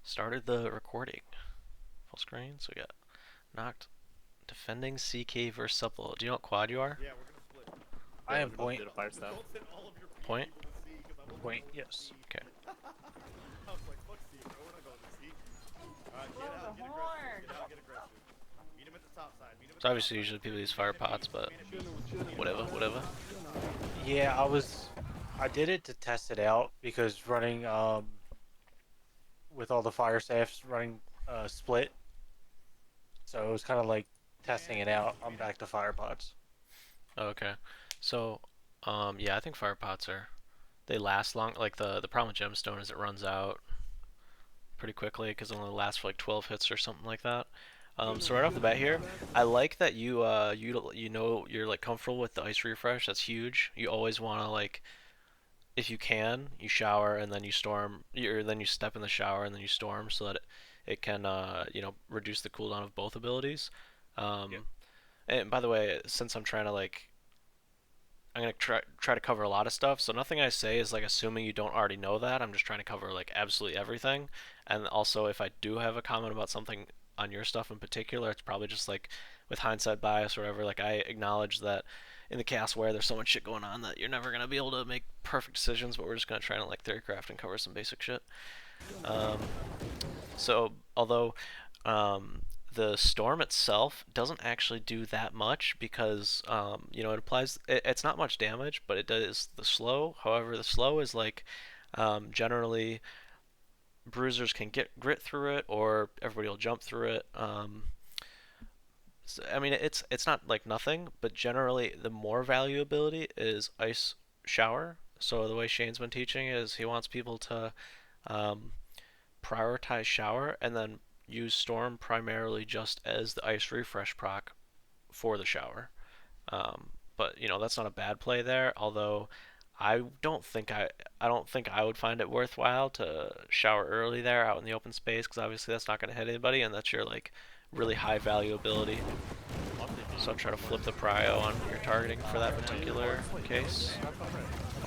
Started the recording. Full screen. So we got knocked. Defending CK versus Supple. Do you know what quad you are? Yeah, we're gonna split. I Yeah, am we both point. did a fire staff. Don't send all of your B Point? people to C because I won't Point, go to yes. C. Okay. I was like, fuck C, bro. We're not going to C. Alright, get out, get aggressive. Get out, get aggressive. Meet him at the top side. Meet him at So the top obviously side. usually people use fire pots, but whatever. Yeah, I did it to test it out because running with all the fire staffs running split, so it was kind of like testing it out. I'm back to fire pots. Okay. So, yeah, I think fire pots they last long. Like the problem with gemstone is it runs out pretty quickly because it only lasts for like 12 hits or something like that. So right off the bat here, I like that you know you're like comfortable with the ice refresh. That's huge. You always want to like, if you can, you shower and then you storm, or then you step in the shower and then you storm so that it can reduce the cooldown of both abilities. Um, Yep. and by the way, since I'm trying to like I'm gonna try to cover a lot of stuff. So nothing I say is like assuming you don't already know that. I'm just trying to cover like absolutely everything. And also, if I do have a comment about something on your stuff in particular, it's probably just like with hindsight bias or whatever. Like I acknowledge that in the cast where there's so much shit going on that you're never gonna be able to make perfect decisions. But we're just gonna try to like theorycraft and cover some basic shit. Um, so although um, the storm itself doesn't actually do that much because it applies. It's not much damage, but it does the slow. However, the slow is like generally bruisers can get grit through it, or everybody will jump through it. I mean, it's not like nothing, but generally the more value ability is ice shower. So the way Shane's been teaching is he wants people to um, prioritize shower and then use storm primarily just as the ice refresh proc for the shower. But that's not a bad play there. Although I don't think I would find it worthwhile to shower early there out in the open space because obviously that's not going to hit anybody and that's your like really high value ability. So try to flip the prio on who you're targeting for that particular case.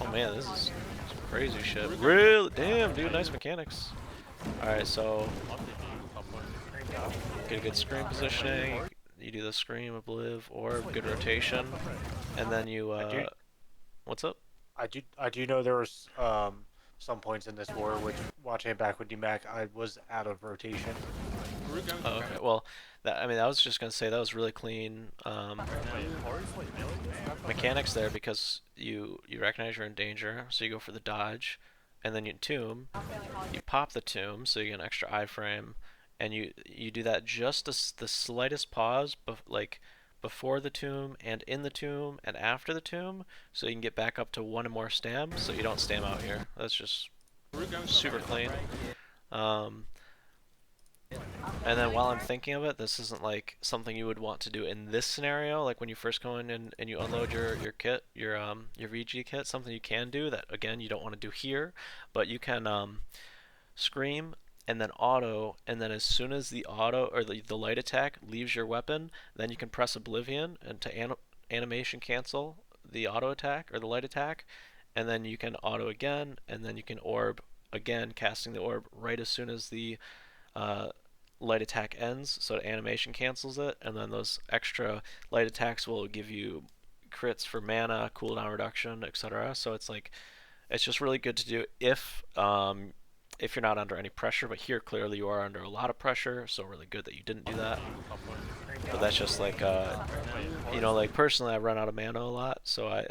Oh man, this is some crazy shit. Really? Damn, dude, nice mechanics. Alright, so get a good screen positioning. You do the scream, obliv, orb, good rotation, and then you I do, what's up? I do know there was some points in this war which watching it back with DMAC, I was out of rotation. Oh, okay. Well, that was just gonna say that was really clean mechanics there because you recognize you're in danger, so you go for the dodge, and then you tomb. You pop the tomb, so you get an extra iframe, and you do that just the slightest pause, like before the tomb and in the tomb and after the tomb, so you can get back up to one or more stam, so you don't stam out here. That's just super clean. Um, and then while I'm thinking of it, this isn't like something you would want to do in this scenario, like when you first go in and you unload your kit, your VG kit, something you can do that again you don't want to do here, but you can scream and then auto, and then as soon as the auto or the light attack leaves your weapon, then you can press oblivion and to animation cancel the auto attack or the light attack, and then you can auto again, and then you can orb again, casting the orb right as soon as the uh, light attack ends, so animation cancels it, and then those extra light attacks will give you crits for mana, cooldown reduction, etc. So it's like it's just really good to do if you're not under any pressure. But here clearly you are under a lot of pressure, so really good that you didn't do that. But that's just like like personally I run out of mana a lot, so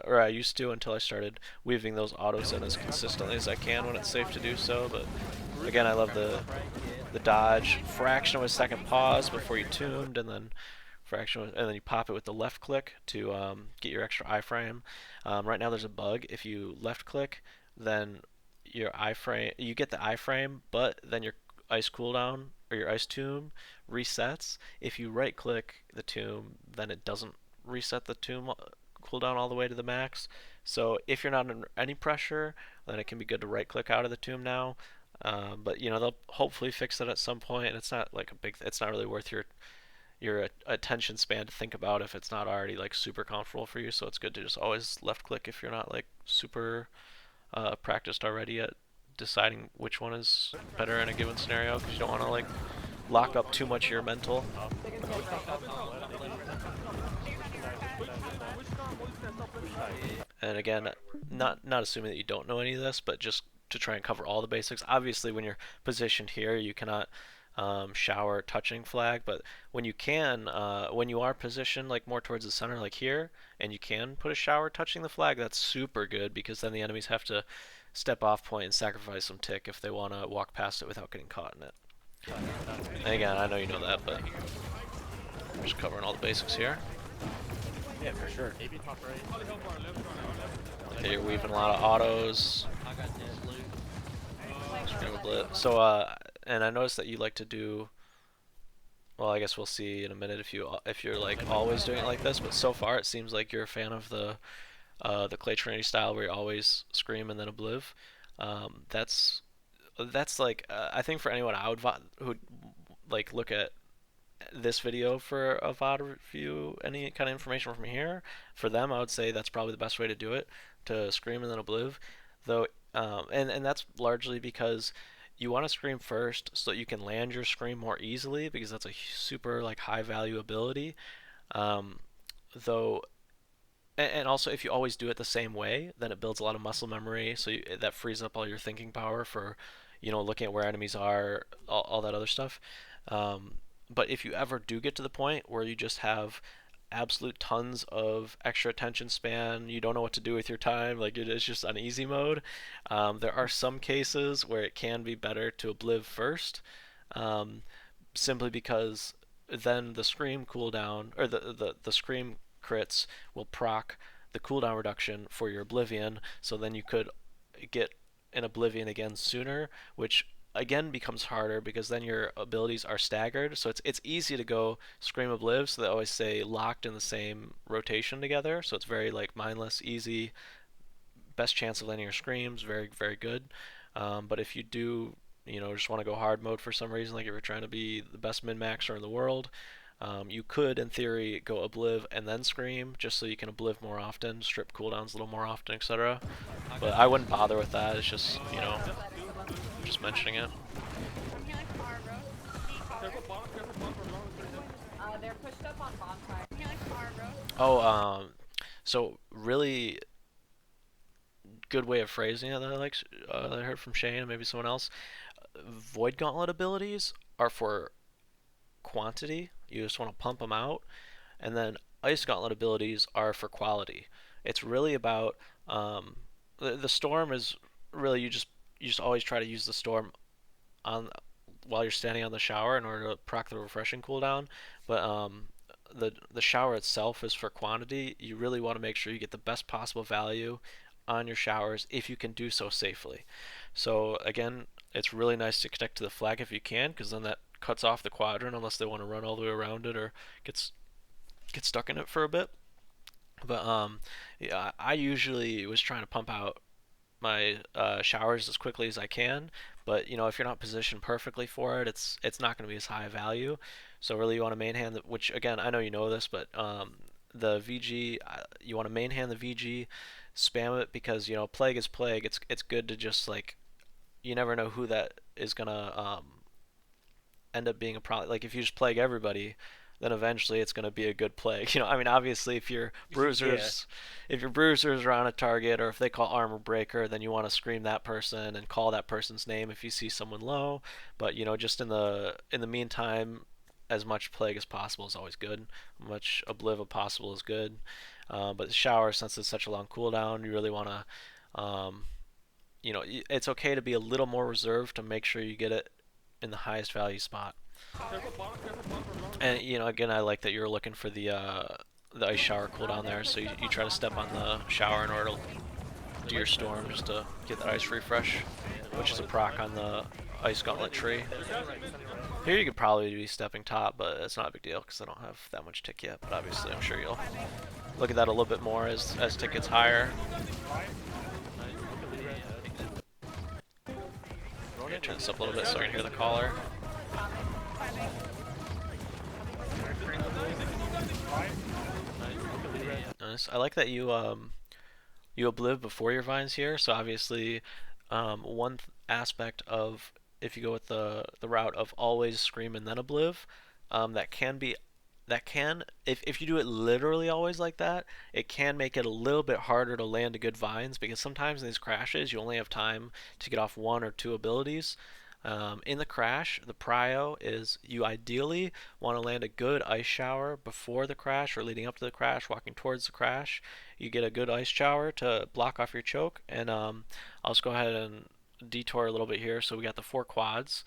or I used to until I started weaving those autos in as consistently as I can when it's safe to do so. But again, I love the dodge, fraction of a second pause before you tuned, and then and then you pop it with the left click to get your extra iframe. Right now there's a bug. If you left click, then your iframe you get the iframe, but then your ice cooldown or your ice tomb resets. If you right click the tomb, then it doesn't reset the tomb cooldown all the way to the max. So if you're not under any pressure, then it can be good to right click out of the tomb now. But they'll hopefully fix it at some point, and it's not like a big. It's not really worth your attention span to think about if it's not already like super comfortable for you. So it's good to just always left click if you're not like super practiced already at deciding which one is better in a given scenario, because you don't want to like lock up too much of your mental. And again, not assuming that you don't know any of this, but just to try and cover all the basics. Obviously, when you're positioned here, you cannot shower touching flag, but when you can, when you are positioned like more towards the center, like here, and you can put a shower touching the flag, that's super good, because then the enemies have to step off point and sacrifice some tick if they want to walk past it without getting caught in it. And again, I know you know that, but I'm just covering all the basics here. Yeah, for sure. Okay, you're weaving a lot of autos. So, and I noticed that you like to do. Well, I guess we'll see in a minute if you're like always doing it like this. But so far, it seems like you're a fan of the itsKTrinity style, where you always scream and then obliv. That's like I think for anyone who'd like look at this video for a VOD review, any kind of information from here, for them, I would say that's probably the best way to do it, to scream and then obliv. Though, and that's largely because you want to scream first so that you can land your scream more easily, because that's a super like high value ability. Um, though, and also if you always do it the same way, then it builds a lot of muscle memory, so that frees up all your thinking power for, looking at where enemies are, all that other stuff. Um, but if you ever do get to the point where you just have absolute tons of extra attention span, you don't know what to do with your time, like it is just on easy mode, there are some cases where it can be better to obliv first, um, simply because then the scream cooldown, or the scream crits will proc the cooldown reduction for your oblivion, so then you could get an oblivion again sooner, which again becomes harder because then your abilities are staggered. So it's easy to go scream obliv, so they always say locked in the same rotation together, so it's very like mindless, easy, best chance of landing your screams, very very good. But if you do, just want to go hard mode for some reason, like if you're trying to be the best min-maxer in the world, you could, in theory, go obliv and then scream, just so you can obliv more often, strip cooldowns a little more often, etc. But I wouldn't bother with that. It's just, just mentioning it. They're pushed up on bonfire. Oh, so really good way of phrasing it that that I heard from Shane and maybe someone else. Void Gauntlet abilities are for quantity. You just want to pump them out, and then Ice Gauntlet abilities are for quality. It's really about the storm is really you just always try to use the storm on while you're standing on the shower in order to proc the refreshing cooldown. But the shower itself is for quantity. You really want to make sure you get the best possible value on your showers if you can do so safely. So again, it's really nice to connect to the flag if you can, because then that cuts off the quadrant unless they want to run all the way around it or get stuck in it for a bit. But yeah, I usually was trying to pump out my showers as quickly as I can. But if you're not positioned perfectly for it, it's not going to be as high a value. So really, you want to main hand which again I know you know this, but the VG, you want to main hand the VG, spam it, because plague is plague. It's good to just like, you never know who that is gonna end up being a problem. Like if you just plague everybody, then eventually it's going to be a good plague. I mean, obviously, if your bruisers, if your bruisers are on a target, or if they call armor breaker, then you want to scream that person and call that person's name if you see someone low. But just in the meantime, as much plague as possible is always good. Much obliv as possible is good. But the shower, since it's such a long cooldown, you really want to, it's okay to be a little more reserved to make sure you get it in the highest value spot. And again, I like that you're looking for the ice shower cooldown there, so you try to step on the shower in order to do your storm, just to get that ice refresh, which is a proc on the ice gauntlet tree. Here you could probably be stepping top, but it's not a big deal because I don't have that much tick yet. But obviously, I'm sure you'll look at that a little bit more as tick gets higher. I'm gonna turn this up a little bit so I can hear the caller. Nice. I like that you obliv before your vines here. So obviously, aspect of if you go with the route of always scream and then obliv, that can be that can if you do it literally always like that, it can make it a little bit harder to land a good vines because sometimes in these crashes you only have time to get off one or two abilities. In the crash, the prio is you ideally want to land a good ice shower before the crash or leading up to the crash, walking towards the crash. You get a good ice shower to block off your choke, and I'll just go ahead and detour a little bit here. So we got the four quads.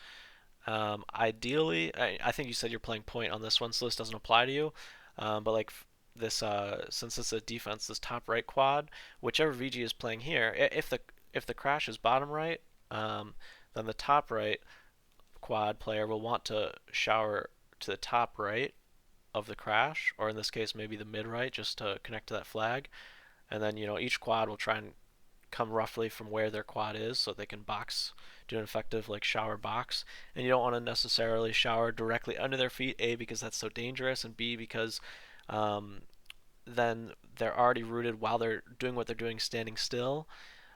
Ideally, I think you said you're playing point on this one, so this doesn't apply to you. But like this, since it's a defense, this top right quad, whichever VG is playing here, if the crash is bottom right, then the top right quad player will want to shower to the top right of the crash, or in this case maybe the mid right, just to connect to that flag. And then each quad will try and come roughly from where their quad is so they can do an effective like shower box. And you don't want to necessarily shower directly under their feet, A, because that's so dangerous, and B, because then they're already rooted while they're doing what they're doing standing still.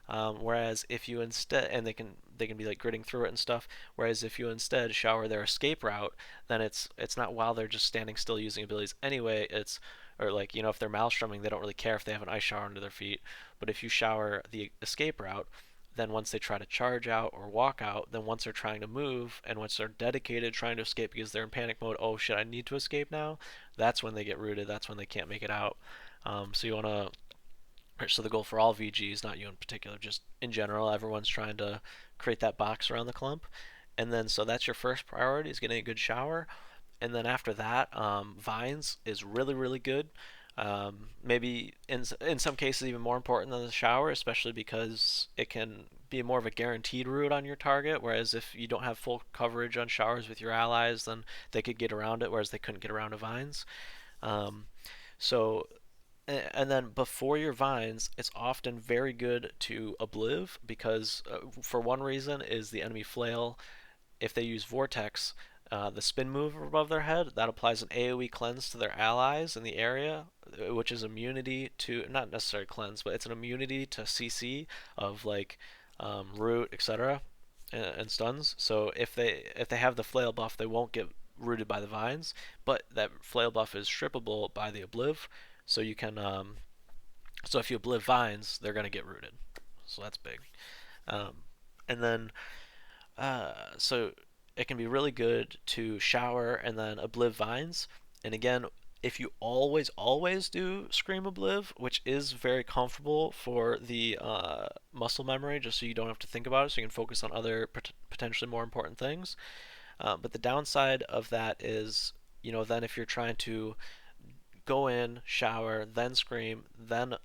Whereas if you instead, and they can be like gritting through it and stuff. Whereas if you instead shower their escape route, then it's not while they're just standing still using abilities anyway. It's or like if they're maelstroming, they don't really care if they have an ice shower under their feet. But if you shower the escape route, then once they try to charge out or walk out, then once they're trying to move and once they're dedicated trying to escape because they're in panic mode, oh shit, I need to escape now. That's when they get rooted. That's when they can't make it out. So you want to so the goal for all VGs, not you in particular, just in general, everyone's trying to create that box around the clump. And then so that's your first priority is getting a good shower. And then after that, vines is really, really good. Maybe in some cases even more important than the shower, especially because it can be more of a guaranteed route on your target. Whereas if you don't have full coverage on showers with your allies, then they could get around it, whereas they couldn't get around to vines. So and then before your vines, it's often very good to obliv because for one reason is the enemy flail. If they use vortex, the spin move above their head that applies an AOE cleanse to their allies in the area, which is immunity to not necessarily cleanse, but it's an immunity to CC of like root, etc. And stuns. So if they have the flail buff, they won't get rooted by the vines, but that flail buff is strippable by the obliv. So you can, so if you obliv vines, they're gonna get rooted. So that's big. And then, so it can be really good to shower and then obliv vines. And again, if you always do scream obliv, which is very comfortable for the muscle memory, just so you don't have to think about it, so you can focus on other potentially more important things. But the downside of that is, then if you're trying to go in, shower, then scream, then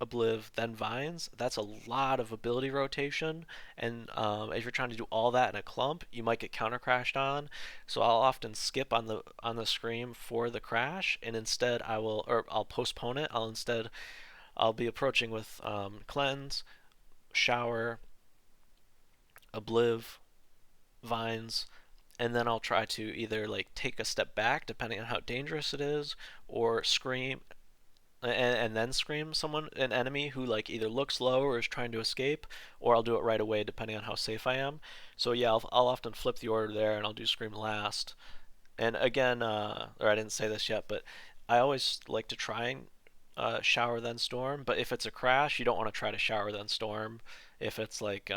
obliv, then vines, that's a lot of ability rotation. And if you're trying to do all that in a clump, you might get counter crashed on. So I'll often skip on the scream for the crash, and instead I'll postpone it. I'll be approaching with cleanse, shower, obliv, vines, and then I'll try to either like take a step back depending on how dangerous it is, or scream and then scream an enemy who like either looks low or is trying to escape, or I'll do it right away depending on how safe I am. So yeah, I'll often flip the order there and I'll do scream last. And again, or I didn't say this yet, but I always like to try and shower then storm. But if it's a crash, you don't want to try to shower then storm. If it's like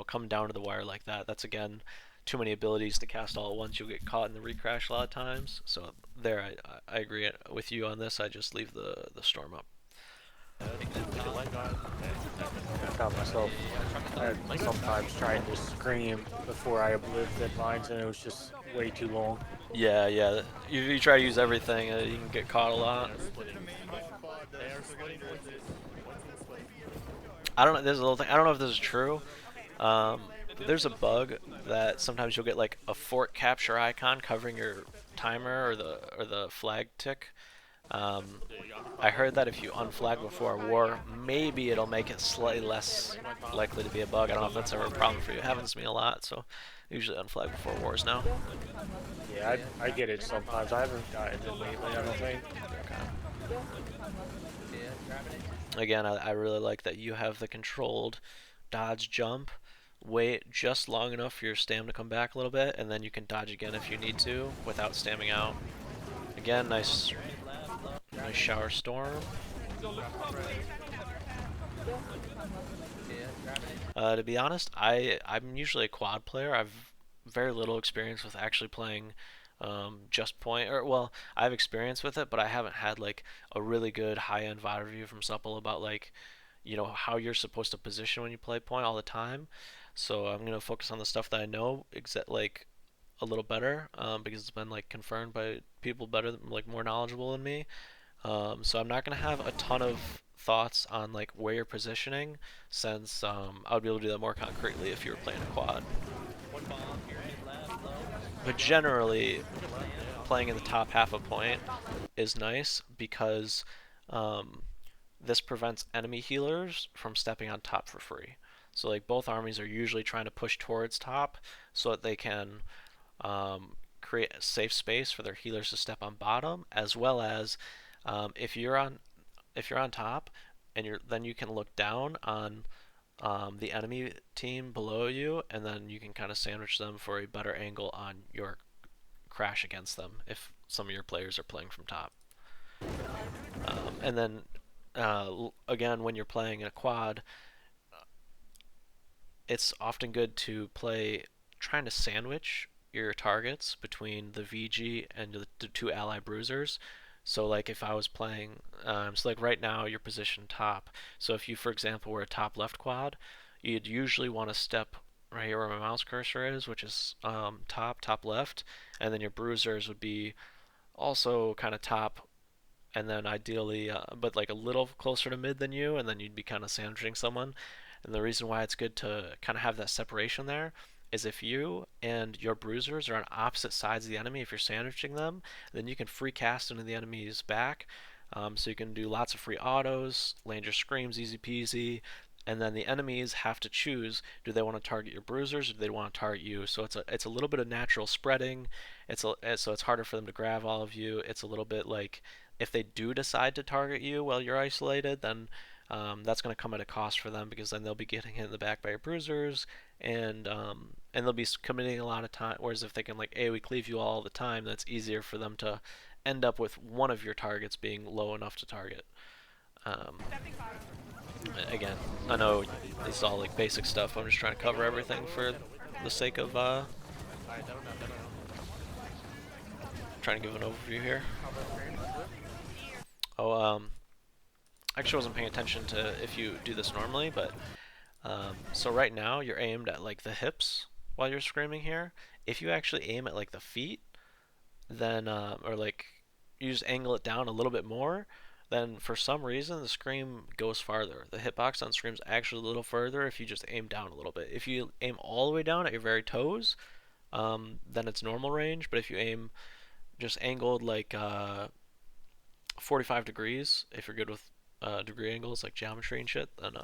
come down to the wire like that, that's again too many abilities to cast all at once. You'll get caught in the recrash a lot of times. So there, I agree with you on this. I just leave the storm up. I found myself sometimes trying to scream before I obliv the vines, and it was just way too long. Yeah. You try to use everything, you can get caught a lot. I don't know. There's a little thing. I don't know if this is true. There's a bug that sometimes you'll get like a fort capture icon covering your timer or the flag tick. I heard that if you unflag before a war, maybe it'll make it slightly less likely to be a bug. I don't know if that's ever a problem for you. It happens to me a lot, so I usually unflag before wars now. Yeah, I get it sometimes. I haven't gotten it lately, I don't think. Again, I really like that you have the controlled dodge jump. wait just long enough for your stam to come back a little bit, and then you can dodge again if you need to without stamming out. Again, nice shower storm. To be honest, I'm usually a quad player. I've very little experience with actually playing just point, or well, I have experience with it, but I haven't had like a really good high-end VOD review from Supple about like how you're supposed to position when you play point all the time. So I'm gonna focus on the stuff that I know like a little better because it's been like confirmed by people better, like more knowledgeable than me. So I'm not gonna have a ton of thoughts on like where you're positioning, since I would be able to do that more concretely if you were playing a quad. But generally, playing in the top half of point is nice because um, this prevents enemy healers from stepping on top for free. So like both armies are usually trying to push towards top so that they can create a safe space for their healers to step on bottom, as well as if you're on top and then you can look down on the enemy team below you, and then you can kind of sandwich them for a better angle on your crash against them if some of your players are playing from top. And then again, when you're playing in a quad, it's often good to play trying to sandwich your targets between the VG and the two ally bruisers. So like if I was playing, so like right now you're positioned top. So if you, for example, were a top left quad, you'd usually want to step right here where my mouse cursor is, which is top left, and then your bruisers would be also kind of top, and then ideally, but like a little closer to mid than you, and then you'd be kind of sandwiching someone. And the reason why it's good to kind of have that separation there is if you and your bruisers are on opposite sides of the enemy, if you're sandwiching them, then you can free cast into the enemy's back. So you can do lots of free autos, land your screams easy peasy, and then the enemies have to choose: do they want to target your bruisers or do they want to target you? So it's a little bit of natural spreading. So it's harder for them to grab all of you. It's a little bit like if they do decide to target you while you're isolated, then that's going to come at a cost for them, because then they'll be getting hit in the back by your bruisers, and they'll be committing a lot of time. Whereas if they can like AoE cleave you all the time, that's easier for them to end up with one of your targets being low enough to target. Um, Again, I know this is all like basic stuff. I'm just trying to cover everything for the sake of trying to give an overview here. Oh, actually wasn't paying attention to if you do this normally, but so right now you're aimed at like the hips while you're screaming here. If you actually aim at like the feet, then or like you just angle it down a little bit more, then for some reason the scream goes farther. The hitbox on scream's actually a little further if you just aim down a little bit. If you aim all the way down at your very toes, then it's normal range. But if you aim just angled like 45 degrees, if you're good with degree angles like geometry and shit, then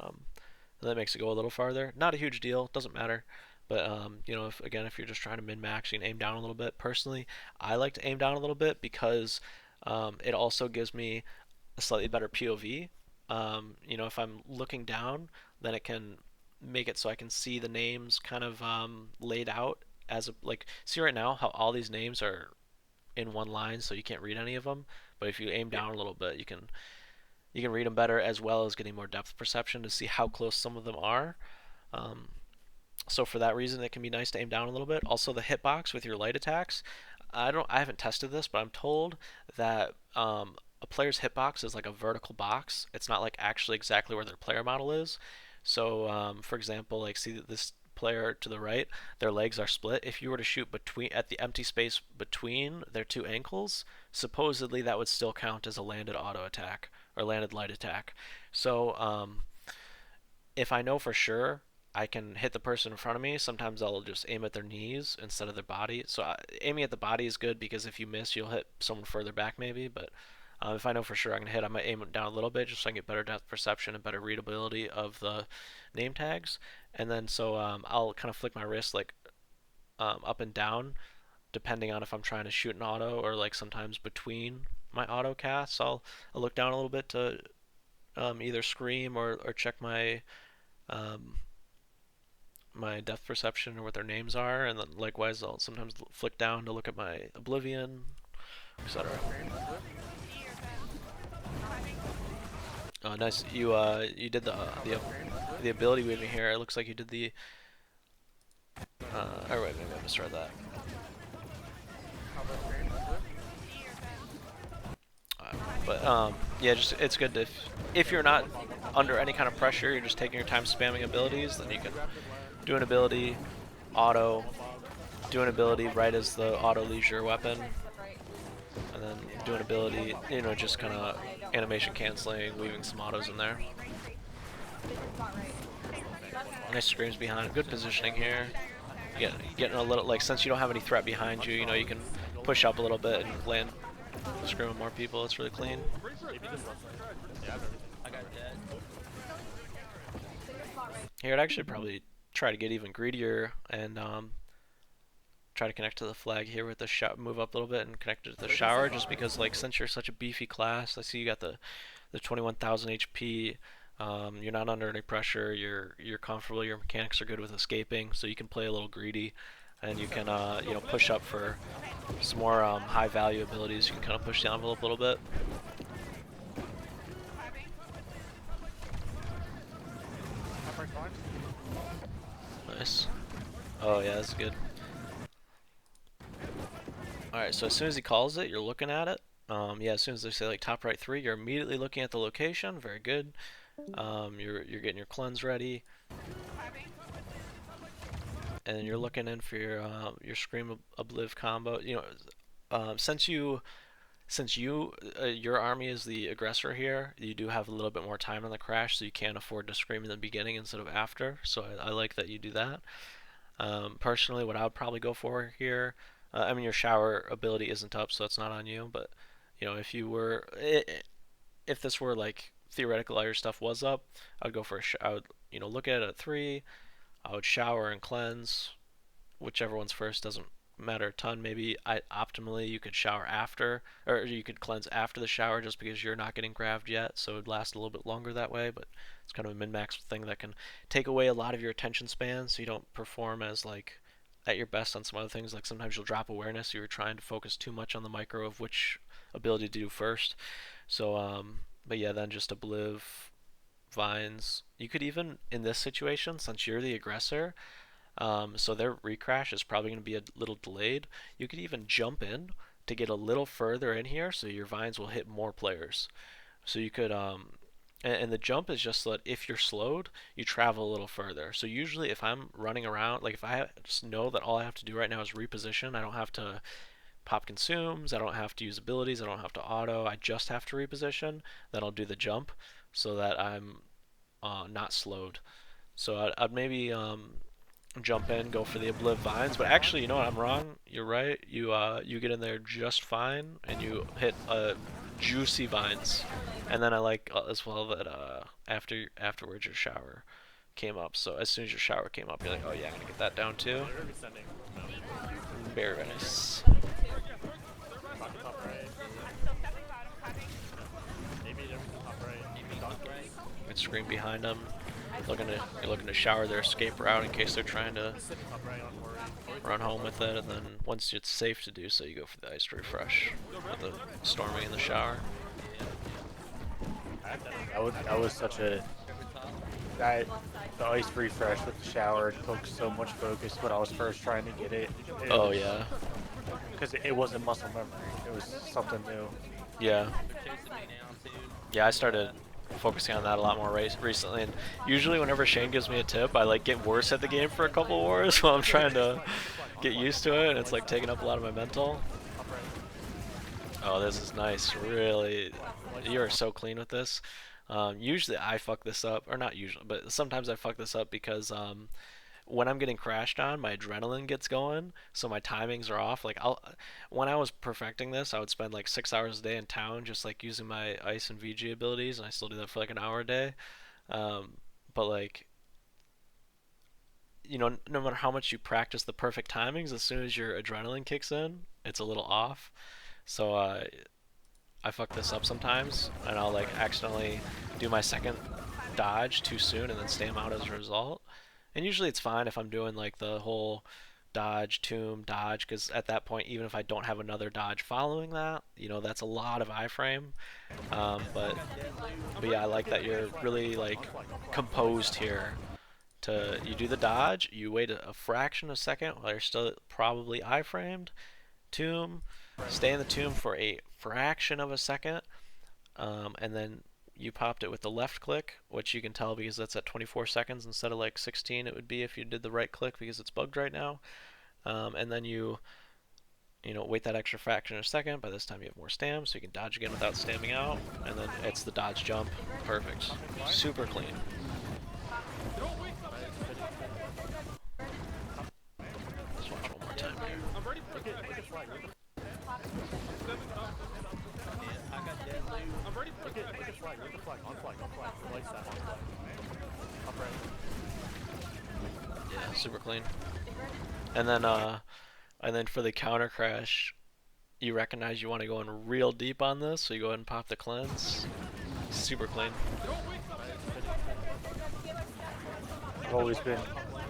that makes it go a little farther. Not a huge deal, doesn't matter. But if you're just trying to min max, you can aim down a little bit. Personally, I like to aim down a little bit because it also gives me a slightly better POV. If I'm looking down, then it can make it so I can see the names kind of laid out as a like. See right now how all these names are in one line, so you can't read any of them. But if you aim down a little bit, you can read them better, as well as getting more depth perception to see how close some of them are. Um, so for that reason, it can be nice to aim down a little bit. Also, the hitbox with your light attacks. I haven't tested this, but I'm told that a player's hitbox is like a vertical box. It's not like actually exactly where their player model is. So, for example, like see this player to the right, their legs are split. If you were to shoot between at the empty space between their two ankles, supposedly that would still count as a landed auto attack or landed light attack. So, if I know for sure I can hit the person in front of me, sometimes I'll just aim at their knees instead of their body. So aiming at the body is good because if you miss, you'll hit someone further back maybe. But if I know for sure I can hit, I might aim it down a little bit just so I can get better depth perception and better readability of the name tags. And then so I'll kind of flick my wrist like up and down depending on if I'm trying to shoot an auto, or like sometimes between my auto casts, I'll look down a little bit to either scream or check um, my depth perception or what their names are, and then likewise I'll sometimes flick down to look at my oblivion, etc. Oh, nice. You did the ability weaving here. It looks like you did the. Oh wait, maybe I misread that. But yeah, just it's good to if you're not under any kind of pressure, you're just taking your time spamming abilities, then you can do an ability, auto, do an ability right as the auto leaves your weapon, and then do an ability, you know, just kind of animation canceling, weaving some autos in there. Nice screams behind, good positioning here. Getting a little, like, since you don't have any threat behind you, you know, you can push up a little bit and land scream with more people. It's really clean. Here, I'd actually probably try to get even greedier and try to connect to the flag here with the move up a little bit and connect it to the shower, just because, like, since you're such a beefy class, I see you got the 21,000 HP. You're not under any pressure. You're comfortable. Your mechanics are good with escaping, so you can play a little greedy, and you can you know, push up for some more high value abilities. You can kind of push the envelope a little bit. Nice. Oh yeah, that's good. Alright, so as soon as he calls it, you're looking at it. Yeah, as soon as they say like top right 3, you're immediately looking at the location. Very good. You're getting your cleanse ready, and you're looking in for your scream obliv combo. You know, since your army is the aggressor here, you do have a little bit more time on the crash, so you can afford to scream in the beginning instead of after. So I like that you do that. Personally, what I would probably go for here, I mean, your shower ability isn't up, so it's not on you. But you know, if you were, if this were like theoretical, all your stuff was up, I'd go for I would, you know, look at it at 3. I would shower and cleanse, whichever one's first doesn't matter a ton. Maybe optimally you could shower after, or you could cleanse after the shower, just because you're not getting grabbed yet, so it'd last a little bit longer that way. But it's kind of a min-max thing that can take away a lot of your attention span, so you don't perform as like at your best on some other things. Like sometimes you'll drop awareness, so you're trying to focus too much on the micro of which ability to do first. So but yeah, then just obliv, vines. You could even, in this situation, since you're the aggressor, so their recrash is probably going to be a little delayed, you could even jump in to get a little further in here, so your vines will hit more players. So you could, and the jump is just so that if you're slowed, you travel a little further. So usually if I'm running around, like if I just know that all I have to do right now is reposition, I don't have to pop consumes, I don't have to use abilities, I don't have to auto, I just have to reposition, then I'll do the jump so that I'm not slowed. So I'd maybe jump in, go for the obliv vines, but actually, you know what, I'm wrong. You're right. You get in there just fine, and you hit juicy vines. And then I like as well that afterwards your shower came up. So as soon as your shower came up, you're like, oh yeah, I'm gonna get that down too. Very nice. Good screen behind them. You're looking to shower their escape route in case they're trying to run home with it, and then once it's safe to do so, you go for the ice refresh with the storming in the shower. That was such a the ice refresh with the shower took so much focus when I was first trying to get it. Oh yeah. Because it wasn't muscle memory. It was something new. Yeah. Yeah, I started focusing on that a lot more recently, and usually whenever Shane gives me a tip, I like get worse at the game for a couple wars while I'm trying to get used to it, and it's like taking up a lot of my mental. Oh, this is nice. Really, you are so clean with this. Usually I fuck this up, or not usually, but sometimes I fuck this up because when I'm getting crashed on, my adrenaline gets going, so my timings are off. Like when I was perfecting this, I would spend like 6 hours a day in town, just like using my ice and VG abilities, and I still do that for like an hour a day. But like, you know, no matter how much you practice the perfect timings, as soon as your adrenaline kicks in, it's a little off. So I fuck this up sometimes, and I'll like accidentally do my second dodge too soon and then stay him out as a result. And usually it's fine if I'm doing like the whole dodge, tomb, dodge, because at that point, even if I don't have another dodge following that, that's a lot of iframe. But yeah, I like that you're really like composed here. You do the dodge, you wait a fraction of a second while you're still probably iframed, tomb, stay in the tomb for a fraction of a second, and then you popped it with the left click, which you can tell because that's at 24 seconds instead of like 16 it would be if you did the right click because it's bugged right now. And then you wait that extra fraction of a second. By this time you have more stam, so you can dodge again without stamming out, and then it's the dodge jump. Perfect. Super clean. Let's watch one more time here. Yeah, super clean. And then for the counter crash, you recognize you want to go in real deep on this, so you go ahead and pop the cleanse. Super clean. I've always been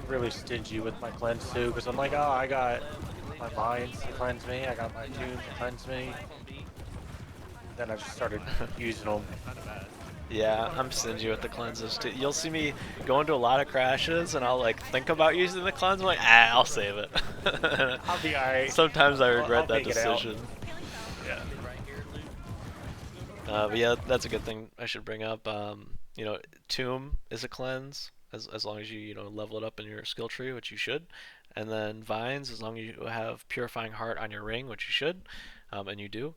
really stingy with my cleanse too, because I'm like, oh, I got my mines to cleanse me, I got my tomb to cleanse me. Then I just started using them. Yeah, I'm stingy with the cleanses too. You'll see me go into a lot of crashes, and I'll like think about using the cleanse. I'm like, I'll save it. I'll be alright. Sometimes I regret I'll that make it out. decision. Yeah. But yeah, that's a good thing I should bring up. Tomb is a cleanse as long as you level it up in your skill tree, which you should. And then Vines, as long as you have Purifying Heart on your ring, which you should, and you do.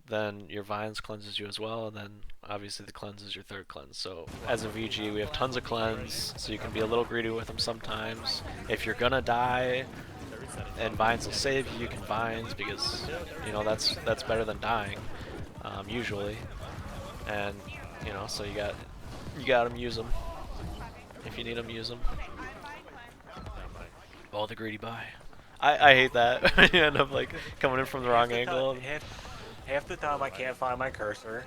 Then your Vines cleanses you as well, and then obviously the cleanse is your third cleanse. So as a VG, we have tons of cleanse, so you can be a little greedy with them sometimes. If you're gonna die and Vines will save you, you can Vines because that's better than dying, usually. And so you got them, use them. If you need them, use them. Oh, the greedy buy. I hate that. You end up like coming in from the wrong angle. Half the time I can't find my cursor.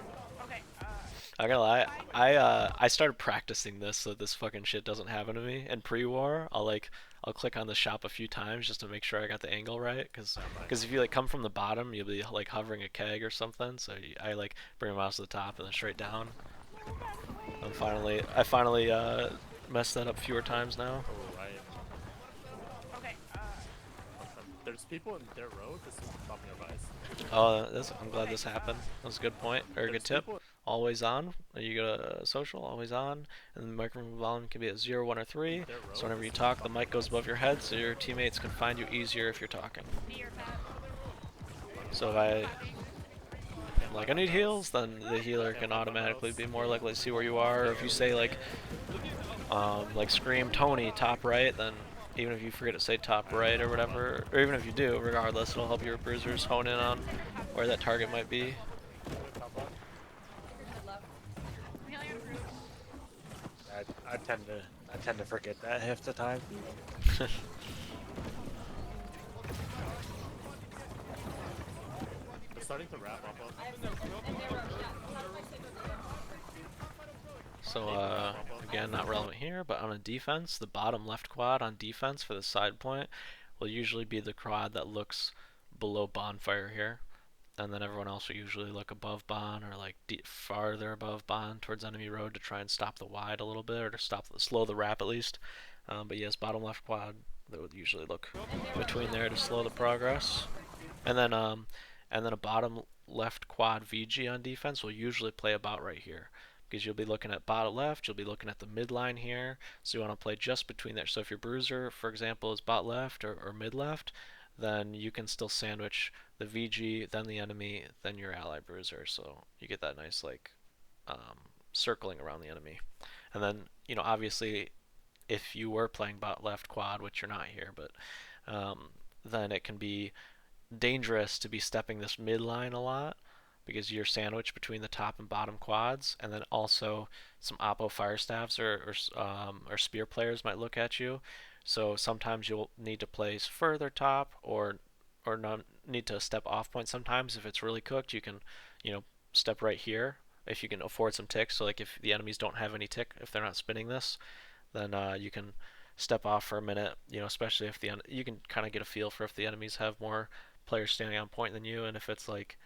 I'm gonna lie, I started practicing this so this fucking shit doesn't happen to me. In pre-war, I'll click on the shop a few times just to make sure I got the angle right, because if you like come from the bottom, you'll be like hovering a keg or something. So I like bring my mouse to the top and then straight down. I finally messed that up fewer times now. Oh, right. There's people in their row. This is probably advice. Oh, I'm glad this happened. That was a good point, or a good tip. Always on. You go to social, always on, and the microphone volume can be at 0, 1, or 3. So whenever you talk, the mic goes above your head, so your teammates can find you easier if you're talking. So if I need heals, then the healer can automatically be more likely to see where you are. Or if you say like scream Tony top right, then even if you forget to say top right or whatever, or even if you do, regardless, it'll help your bruisers hone in on where that target might be. I tend to forget that half the time. We're starting to wrap up. So again, not relevant here, but on a defense, the bottom left quad on defense for the side point will usually be the quad that looks below bonfire here, and then everyone else will usually look above bon or like farther above bon towards enemy road to try and stop the wide a little bit, or to slow the wrap at least. But yes, bottom left quad, that would usually look between there to slow the progress. And then a bottom left quad VG on defense will usually play about right here, because you'll be looking at bottom left, you'll be looking at the midline here, so you want to play just between there. So if your bruiser, for example, is bot left or mid left, then you can still sandwich the VG, then the enemy, then your ally bruiser, so you get that nice like circling around the enemy. And then obviously if you were playing bot left quad, which you're not here, but then it can be dangerous to be stepping this midline a lot, because you're sandwiched between the top and bottom quads, and then also some oppo fire staffs or spear players might look at you. So sometimes you'll need to place further top, or not need to step off point. Sometimes if it's really cooked, you can step right here if you can afford some ticks. So like if the enemies don't have any tick, if they're not spinning this, then you can step off for a minute. You know, especially if you can kind of get a feel for if the enemies have more players standing on point than you, and if it's like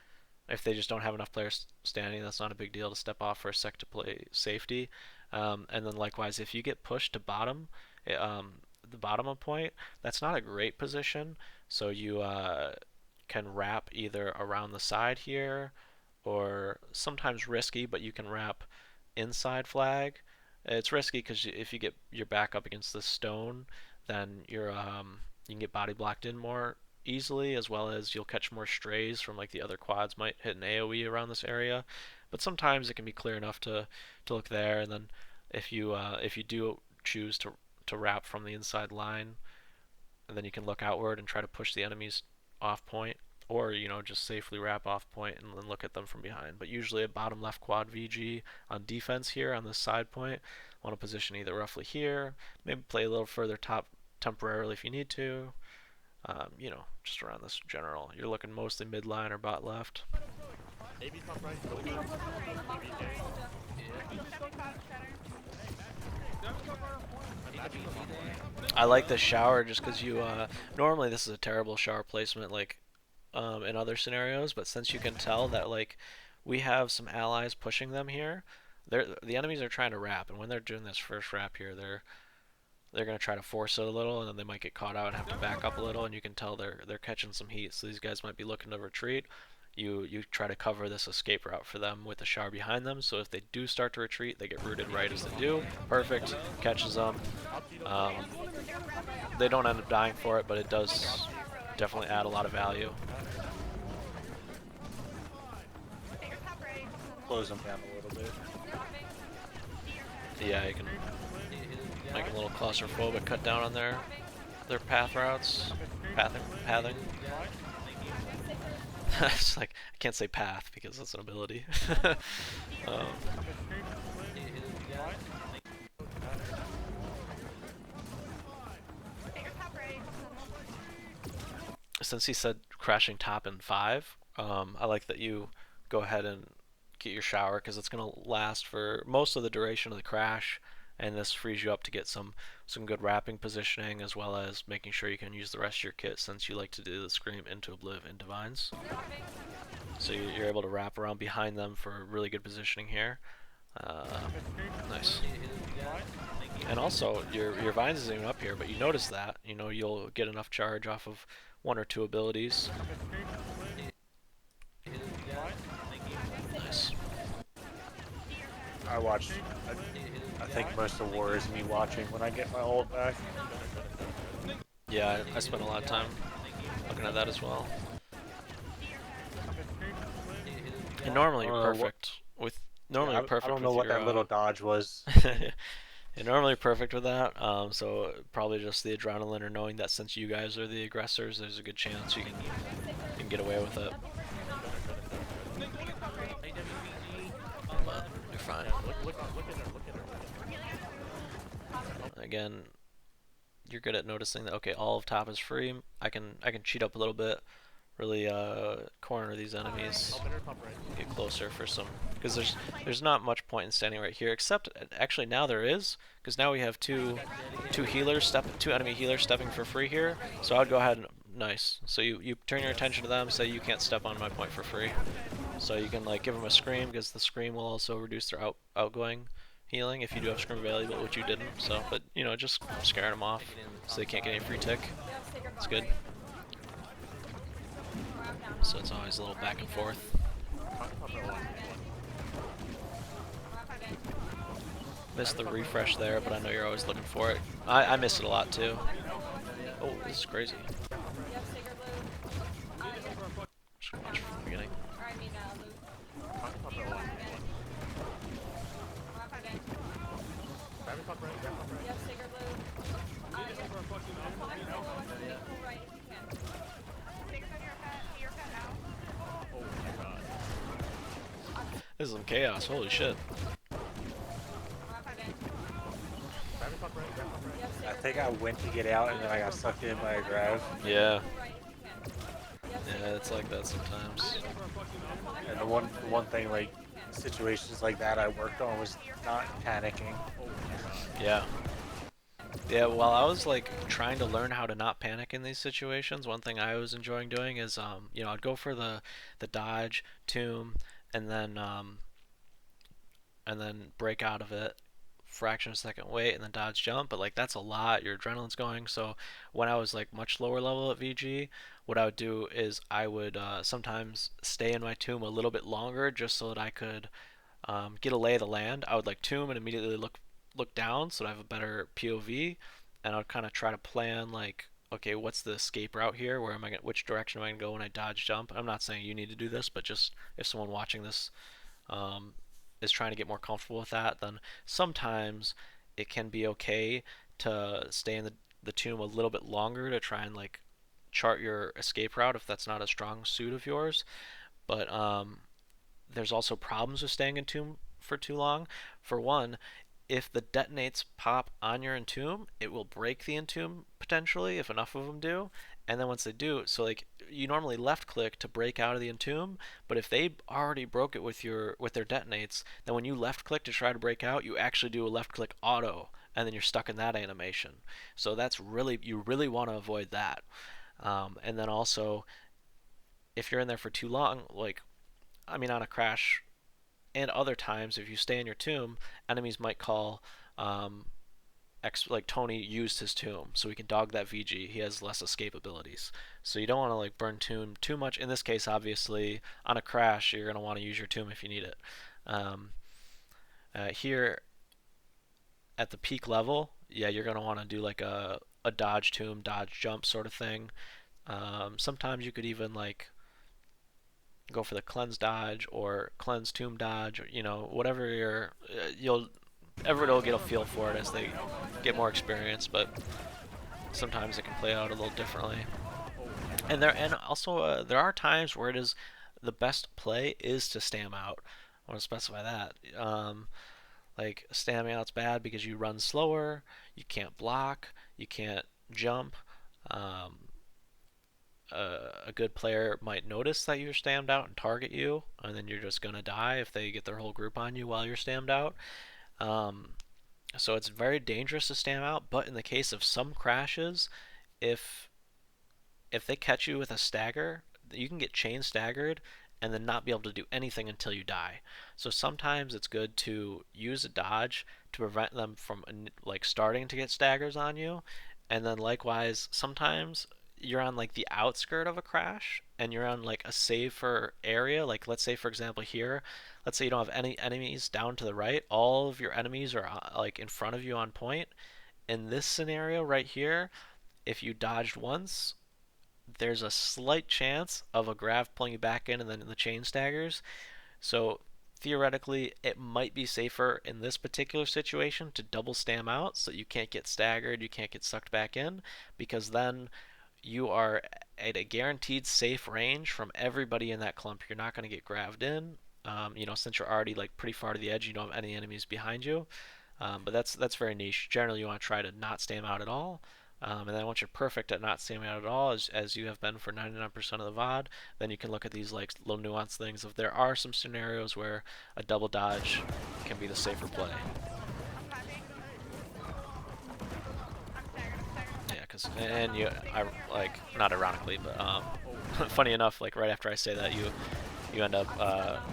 if they just don't have enough players standing, that's not a big deal to step off for a sec to play safety. And then likewise, if you get pushed to bottom, the bottom of point, that's not a great position. So you can wrap either around the side here, or sometimes risky, but you can wrap inside flag. It's risky because if you get your back up against the stone, then you can get body blocked in more easily, as well as you'll catch more strays from like the other quads might hit an AoE around this area. But sometimes it can be clear enough to look there, and then if you do choose to wrap from the inside line, and then you can look outward and try to push the enemies off point, or just safely wrap off point and then look at them from behind. But usually a bottom left quad VG on defense here on this side point, want to position either roughly here, maybe play a little further top temporarily if you need to. Just around this general. You're looking mostly midline or bot left. I like this shower just because normally this is a terrible shower placement like in other scenarios, but since you can tell that like we have some allies pushing them here, the enemies are trying to wrap, and when they're doing this first wrap here, they're going to try to force it a little, and then they might get caught out and have to back up a little, and you can tell they're catching some heat. So these guys might be looking to retreat. You try to cover this escape route for them with the shower behind them, so if they do start to retreat, they get rooted right as they do. Perfect. Catches them. They don't end up dying for it, but it does definitely add a lot of value. Close them down a little bit. Yeah, you can make them a little claustrophobic, cut down on their path routes, pathing. It's like I can't say path because that's an ability. Since he said crashing top in 5, I like that you go ahead and get your shower because it's going to last for most of the duration of the crash, and this frees you up to get some good wrapping positioning, as well as making sure you can use the rest of your kit since you like to do the scream into obliv into vines. So you're able to wrap around behind them for really good positioning here. Nice. And also your vines isn't even up here, but you notice that you'll get enough charge off of 1 or 2 abilities. Nice. I think most of war is me watching when I get my ult back. Yeah, I spent a lot of time looking at that as well. And normally you're perfect with I don't know what that little dodge was. You're normally perfect with that, so probably just the adrenaline or knowing that since you guys are the aggressors, there's a good chance you can get away with it. But you're fine. Again, you're good at noticing that okay, all of top is free. I can cheat up a little bit, really corner these enemies, get closer for some, because there's not much point in standing right here, except actually now there is, because now we have two enemy healers stepping for free here. So I would go ahead and nice. So you turn your attention to them, say you can't step on my point for free. So you can like give them a scream, because the scream will also reduce their outgoing healing if you do have scream available, which you didn't. So, but just scaring them off so they can't get any free tick. It's good. So it's always a little back and forth. Missed the refresh there, but I know you're always looking for it. I miss it a lot too. Oh, this is crazy. Just watch from the beginning. This is some chaos, holy shit. I think I went to get out and then I got sucked in by a grab. Yeah. Yeah, it's like that sometimes. And the one thing, like, situations like that I worked on was not panicking. Yeah. Yeah, while I was like trying to learn how to not panic in these situations, one thing I was enjoying doing is, I'd go for the dodge, tomb, and then break out of it, fraction of a second wait, and then dodge jump. But like that's a lot. Your adrenaline's going. So when I was like much lower level at VG, what I would do is I would sometimes stay in my tomb a little bit longer just so that I could get a lay of the land. I would like tomb and immediately look down so that I have a better POV, and I'd kind of try to plan like, okay, what's the escape route here? Where am I? Which direction am I gonna go when I dodge jump? I'm not saying you need to do this, but just if someone watching this um, is trying to get more comfortable with that, then sometimes it can be okay to stay in the tomb a little bit longer to try and like chart your escape route if that's not a strong suit of yours. But there's also problems with staying in tomb for too long. For one, if the detonates pop on your entomb, it will break the entomb potentially if enough of them do. And then once they do, so like you normally left click to break out of the entomb, but if they already broke it with their detonates, then when you left click to try to break out, you actually do a left click auto, and then you're stuck in that animation. So that's really you really want to avoid that. And then also, if you're in there for too long, like I mean on a crash and other times, if you stay in your tomb, enemies might call um, like Tony used his tomb, so we can dog that VG. He has less escape abilities, so you don't want to like burn tomb too much. In this case, obviously, on a crash, you're gonna want to use your tomb if you need it. Um, Here at the peak level, yeah, you're gonna want to do like a dodge tomb, dodge jump sort of thing. Sometimes you could even like go for the cleanse dodge or cleanse tomb dodge, or, whatever you'll everybody will get a feel for it as they get more experience, but sometimes it can play out a little differently. And also there are times where it is the best play is to stam out. I want to specify that. Like stamming out's bad because you run slower, you can't block, you can't jump. Um, a good player might notice that you're stammed out and target you, and then you're just gonna die if they get their whole group on you while you're stammed out. Um, so it's very dangerous to stam out. But in the case of some crashes, if if they catch you with a stagger, you can get chain staggered and then not be able to do anything until you die. So sometimes it's good to use a dodge to prevent them from like starting to get staggers on you. And then likewise, sometimes you're on like the outskirt of a crash and you're on like a safer area. Like let's say for example here, let's say you don't have any enemies down to the right. All of your enemies are like in front of you on point. In this scenario right here, if you dodged once, there's a slight chance of a grav pulling you back in and then the chain staggers. So theoretically, it might be safer in this particular situation to double stam out so you can't get staggered, you can't get sucked back in, because then you are at a guaranteed safe range from everybody in that clump. You're not going to get graved in. Since you're already like pretty far to the edge, you don't have any enemies behind you. But that's very niche. Generally, you want to try to not stam out at all. And then once you're perfect at not stamming out at all, as you have been for 99% of the VOD, then you can look at these like little nuanced things. If there are some scenarios where a double dodge can be the safer play. Yeah, and I like not ironically, but funny enough, like right after I say that, you end up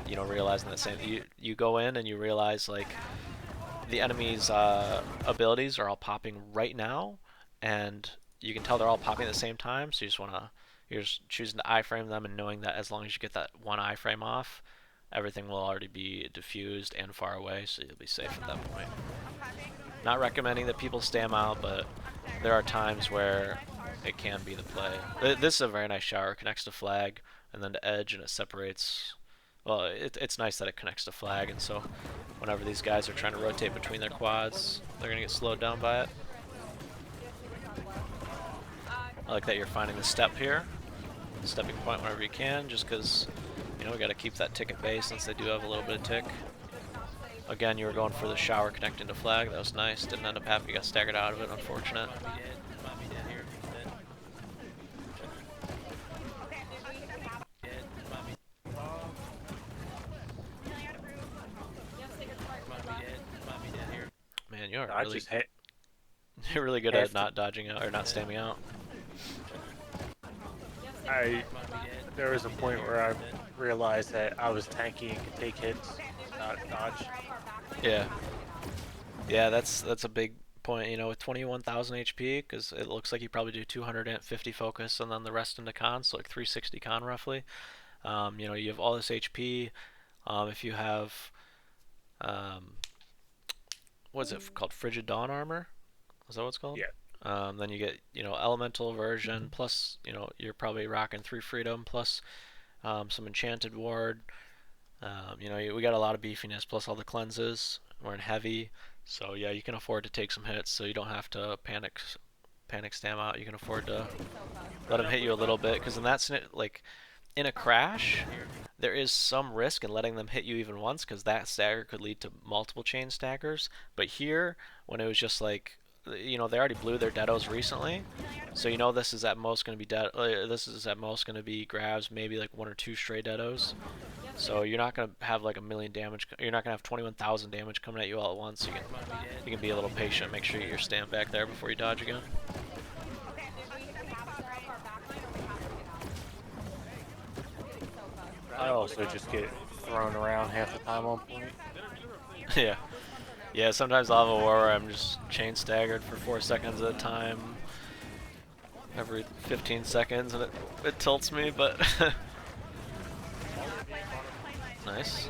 realizing that same you go in and you realize like the enemy's abilities are all popping right now, and you can tell they're all popping at the same time. So you're just choosing to iframe them and knowing that as long as you get that one iframe off, everything will already be diffused and far away, so you'll be safe at that point. Not recommending that people stam out, but there are times where it can be the play. This is a very nice shower. It connects to flag and then to edge, and it separates. Well, it's nice that it connects to flag, and so whenever these guys are trying to rotate between their quads, they're going to get slowed down by it. I like that you're finding the step here, the stepping point whenever you can, just because, we got to keep that tick at bay since they do have a little bit of tick. Again, you were going for the shower connecting to flag. That was nice. Didn't end up happening. You got staggered out of it. Unfortunate. Man, you're I really just hit. You're really good at Half not dodging out or not standing out. there was a point where I realized that I was tanky and could take hits, not dodge. Yeah. Yeah, that's a big point, you know, with 21,000 HP, because it looks like you probably do 250 focus and then the rest into con, so like 360 con roughly. You know, you have all this HP. If you have, um, what is it called? Frigid Dawn armor? Is that what it's called? Yeah. Then you get, you know, elemental version plus, you know, you're probably rocking 3 freedom plus some enchanted ward. You know, we got a lot of beefiness plus all the cleanses. We're in heavy, so yeah, you can afford to take some hits, so you don't have to panic stam out. You can afford to let them hit you a little bit, because in that like in a crash, there is some risk in letting them hit you even once, because that stagger could lead to multiple chain staggers. But here, when it was just like, you know, they already blew their deados recently, so you know this is at most going to be this is at most going to be grabs, maybe like 1 or 2 stray deados. So you're not gonna have like a million damage. You're not gonna have 21,000 damage coming at you all at once. You can be a little patient. Make sure you get your stand back there before you dodge again. I also just get thrown around half the time on point. Yeah, yeah. Sometimes I'll have a war where I'm just chain staggered for 4 seconds at a time, every 15 seconds, and it tilts me. But nice.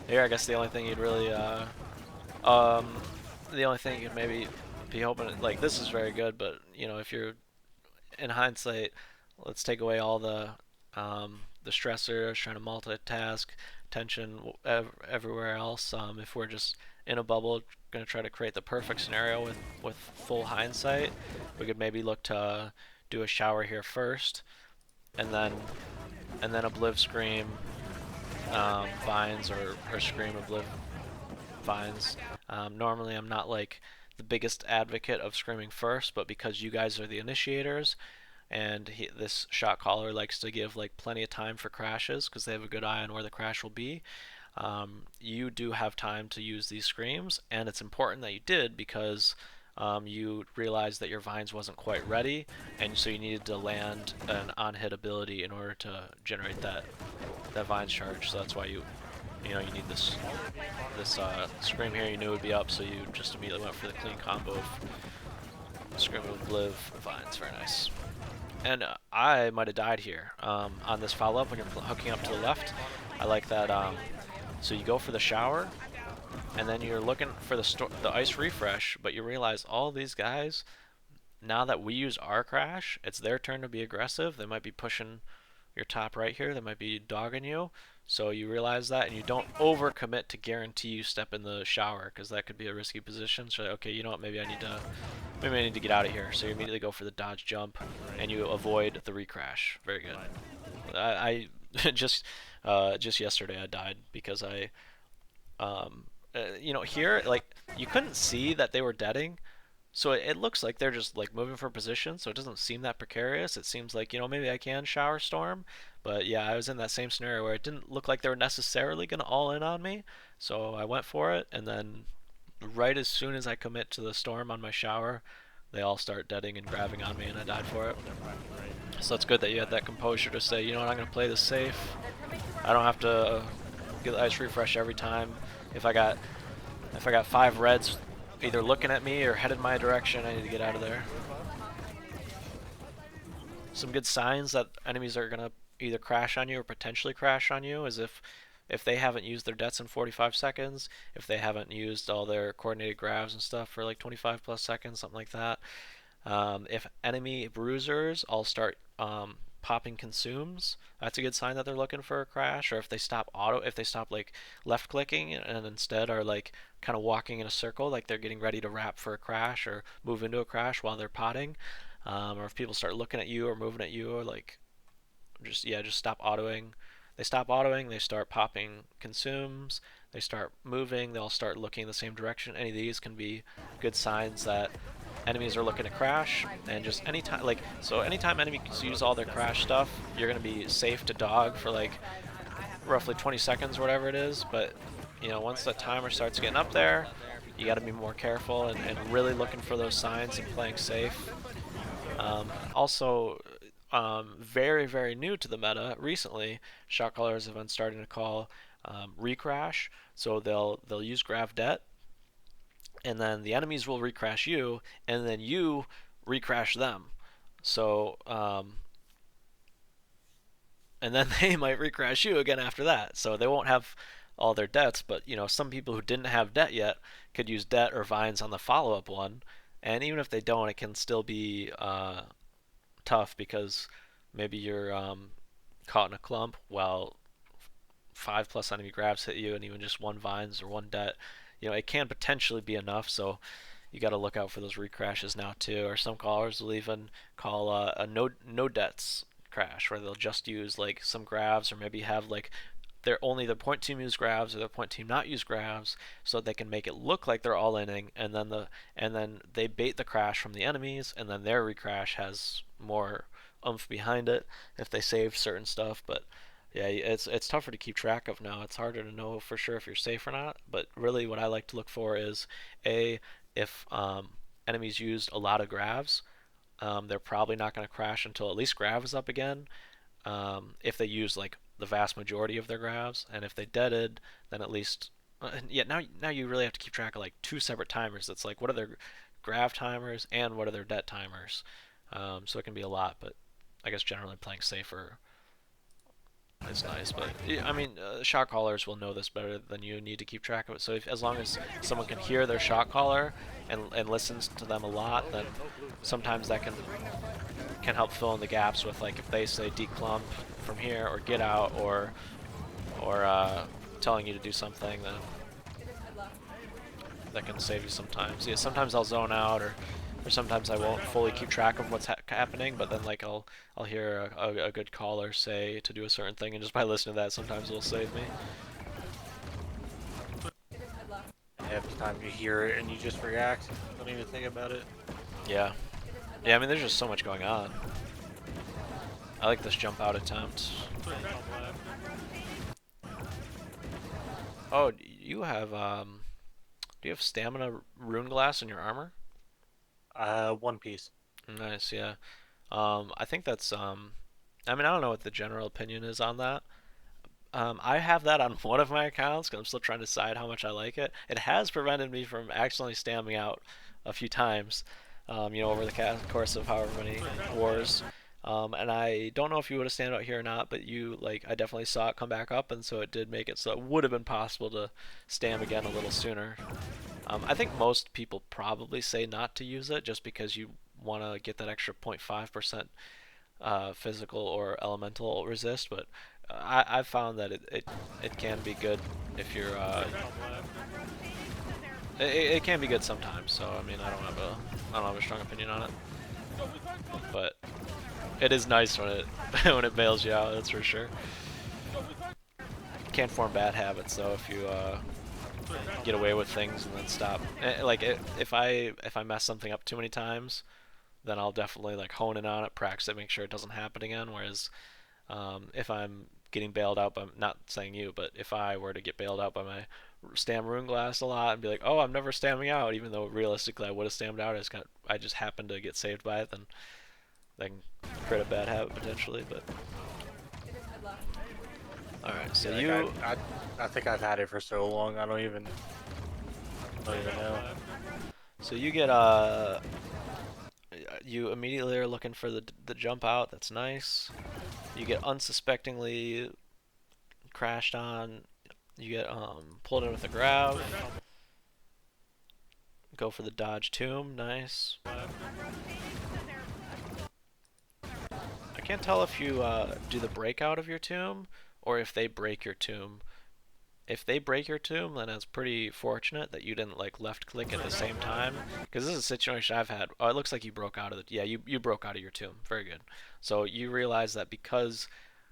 Here, I guess the only thing you'd really, the only thing you'd maybe be hoping, like, this is very good, but, you know, if you're, in hindsight, let's take away all the stressors, trying to multitask, tension, everywhere else. If we're just in a bubble, going to try to create the perfect scenario with full hindsight, we could maybe look to do a shower here first, and then Obliv Scream, Vines, or Scream Obliv Vines. Normally I'm not like the biggest advocate of screaming first, but because you guys are the initiators, and this shot caller likes to give like plenty of time for crashes because they have a good eye on where the crash will be, you do have time to use these screams, and it's important that you did, because you realized that your vines wasn't quite ready, and so you needed to land an on-hit ability in order to generate that vines charge. So that's why you need this scream here. You knew it would be up, so you just immediately went for the clean combo of scream with Liv vines. Very nice. And I might have died here on this follow-up when you're hooking up to the left. I like that. So you go for the shower, and then you're looking for the ice refresh, but you realize all these guys, now that we use our crash, it's their turn to be aggressive. They might be pushing your top right here. They might be dogging you. So you realize that, and you don't overcommit to guarantee you step in the shower, because that could be a risky position. So okay, you know what? Maybe I need to get out of here. So you immediately go for the dodge jump, and you avoid the recrash. Very good. I just yesterday I died because you know, here, like, you couldn't see that they were deading, so it looks like they're just like moving for position, so it doesn't seem that precarious. It seems like, you know, maybe I can shower storm, but yeah, I was in that same scenario where it didn't look like they were necessarily gonna all in on me, so I went for it, and then right as soon as I commit to the storm on my shower, they all start deading and grabbing on me, and I died for it. So it's good that you had that composure to say, you know what, I'm gonna play this safe. I don't have to get the ice refresh every time. If I got 5 reds either looking at me or headed my direction, I need to get out of there. Some good signs that enemies are gonna either crash on you or potentially crash on you is if they haven't used their debts in 45 seconds, if they haven't used all their coordinated grabs and stuff for like 25 plus seconds, something like that. If enemy bruisers all start popping consumes, that's a good sign that they're looking for a crash. Or if they stop like left clicking and instead are like kind of walking in a circle, like they're getting ready to wrap for a crash or move into a crash while they're potting. Or if people start looking at you or moving at you, or like just stop autoing. They stop autoing, they start popping consumes, they start moving, they'll start looking in the same direction. Any of these can be good signs that enemies are looking to crash. And just anytime, like, so anytime enemies use all their crash stuff, you're gonna be safe to dog for like roughly 20 seconds or whatever it is. But you know, once the timer starts getting up there, you got to be more careful and really looking for those signs and playing safe. Also, very, very new to the meta recently, shot callers have been starting to call recrash. So they'll use grav det, and then the enemies will recrash you, and then you recrash them. So and then they might recrash you again after that. So they won't have all their debts, but some people who didn't have debt yet could use debt or vines on the follow-up one, and even if they don't, it can still be tough because maybe you're caught in a clump while 5+ enemy grabs hit you, and even just one vines or one debt, it can potentially be enough. So you got to look out for those recrashes now too. Or some callers will even call a no debts crash, where they'll just use like some grabs, or maybe have like they're only the point team use grabs or the point team not use grabs, so they can make it look like they're all inning, and then they bait the crash from the enemies, and then their recrash has more oomph behind it if they save certain stuff. But yeah, it's tougher to keep track of now. It's harder to know for sure if you're safe or not. But really, what I like to look for is a if enemies used a lot of grabs, they're probably not going to crash until at least grav is up again. If they use like the vast majority of their gravs, and if they deaded, then at least yeah. Now you really have to keep track of like two separate timers. It's like what are their grav timers and what are their debt timers. So it can be a lot, but I guess generally playing safer is nice. But yeah, I mean, shot callers will know this better than you. Need to keep track of it. So as long as someone can hear their shot caller and listens to them a lot, then sometimes that can help fill in the gaps with, like, if they say declump from here or get out, or telling you to do something, then that can save you sometimes. Yeah, sometimes I'll zone out, or sometimes I won't fully keep track of what's happening, but then like I'll hear a good caller say to do a certain thing, and just by listening to that, sometimes it'll save me. Half the time you hear it and you just react. Don't even think about it. Yeah. Yeah, I mean, there's just so much going on. I like this jump out attempt. Oh, you have do you have stamina rune glass in your armor? One piece. Nice, yeah. I think that's I mean, I don't know what the general opinion is on that. I have that on one of my accounts because I'm still trying to decide how much I like it. It has prevented me from accidentally stamming out a few times, over the course of however many wars. And I don't know if you would have stand out here or not, but I definitely saw it come back up, and so it did make it so it would have been possible to stam again a little sooner. I think most people probably say not to use it just because you want to get that extra 0.5% physical or elemental resist, but I've found that it can be good if you're it can be good sometimes. So I mean, I don't have a strong opinion on it, but it is nice when it when it bails you out. That's for sure. Can't form bad habits though if you get away with things and then stop. Like if I mess something up too many times, then I'll definitely like hone in on it, practice it, make sure it doesn't happen again. Whereas if I'm getting bailed out by, not saying you, but if I were to get bailed out by my stam rune glass a lot and be like, oh, I'm never stamming out, even though realistically I would have stammed out, I just happened to get saved by it, then that can create a bad habit potentially. But all right, so yeah, I think I've had it for so long. I don't even know. So you get you immediately are looking for the jump out. That's nice. You get unsuspectingly crashed on. You get pulled in with a grab. Go for the dodge tomb. Nice. I can't tell if you do the breakout of your tomb or if they break your tomb. If they break your tomb, then it's pretty fortunate that you didn't like left click at the same time, because this is a situation I've had. Oh, it looks like you broke out of the, yeah, you broke out of your tomb. Very good. So you realize that because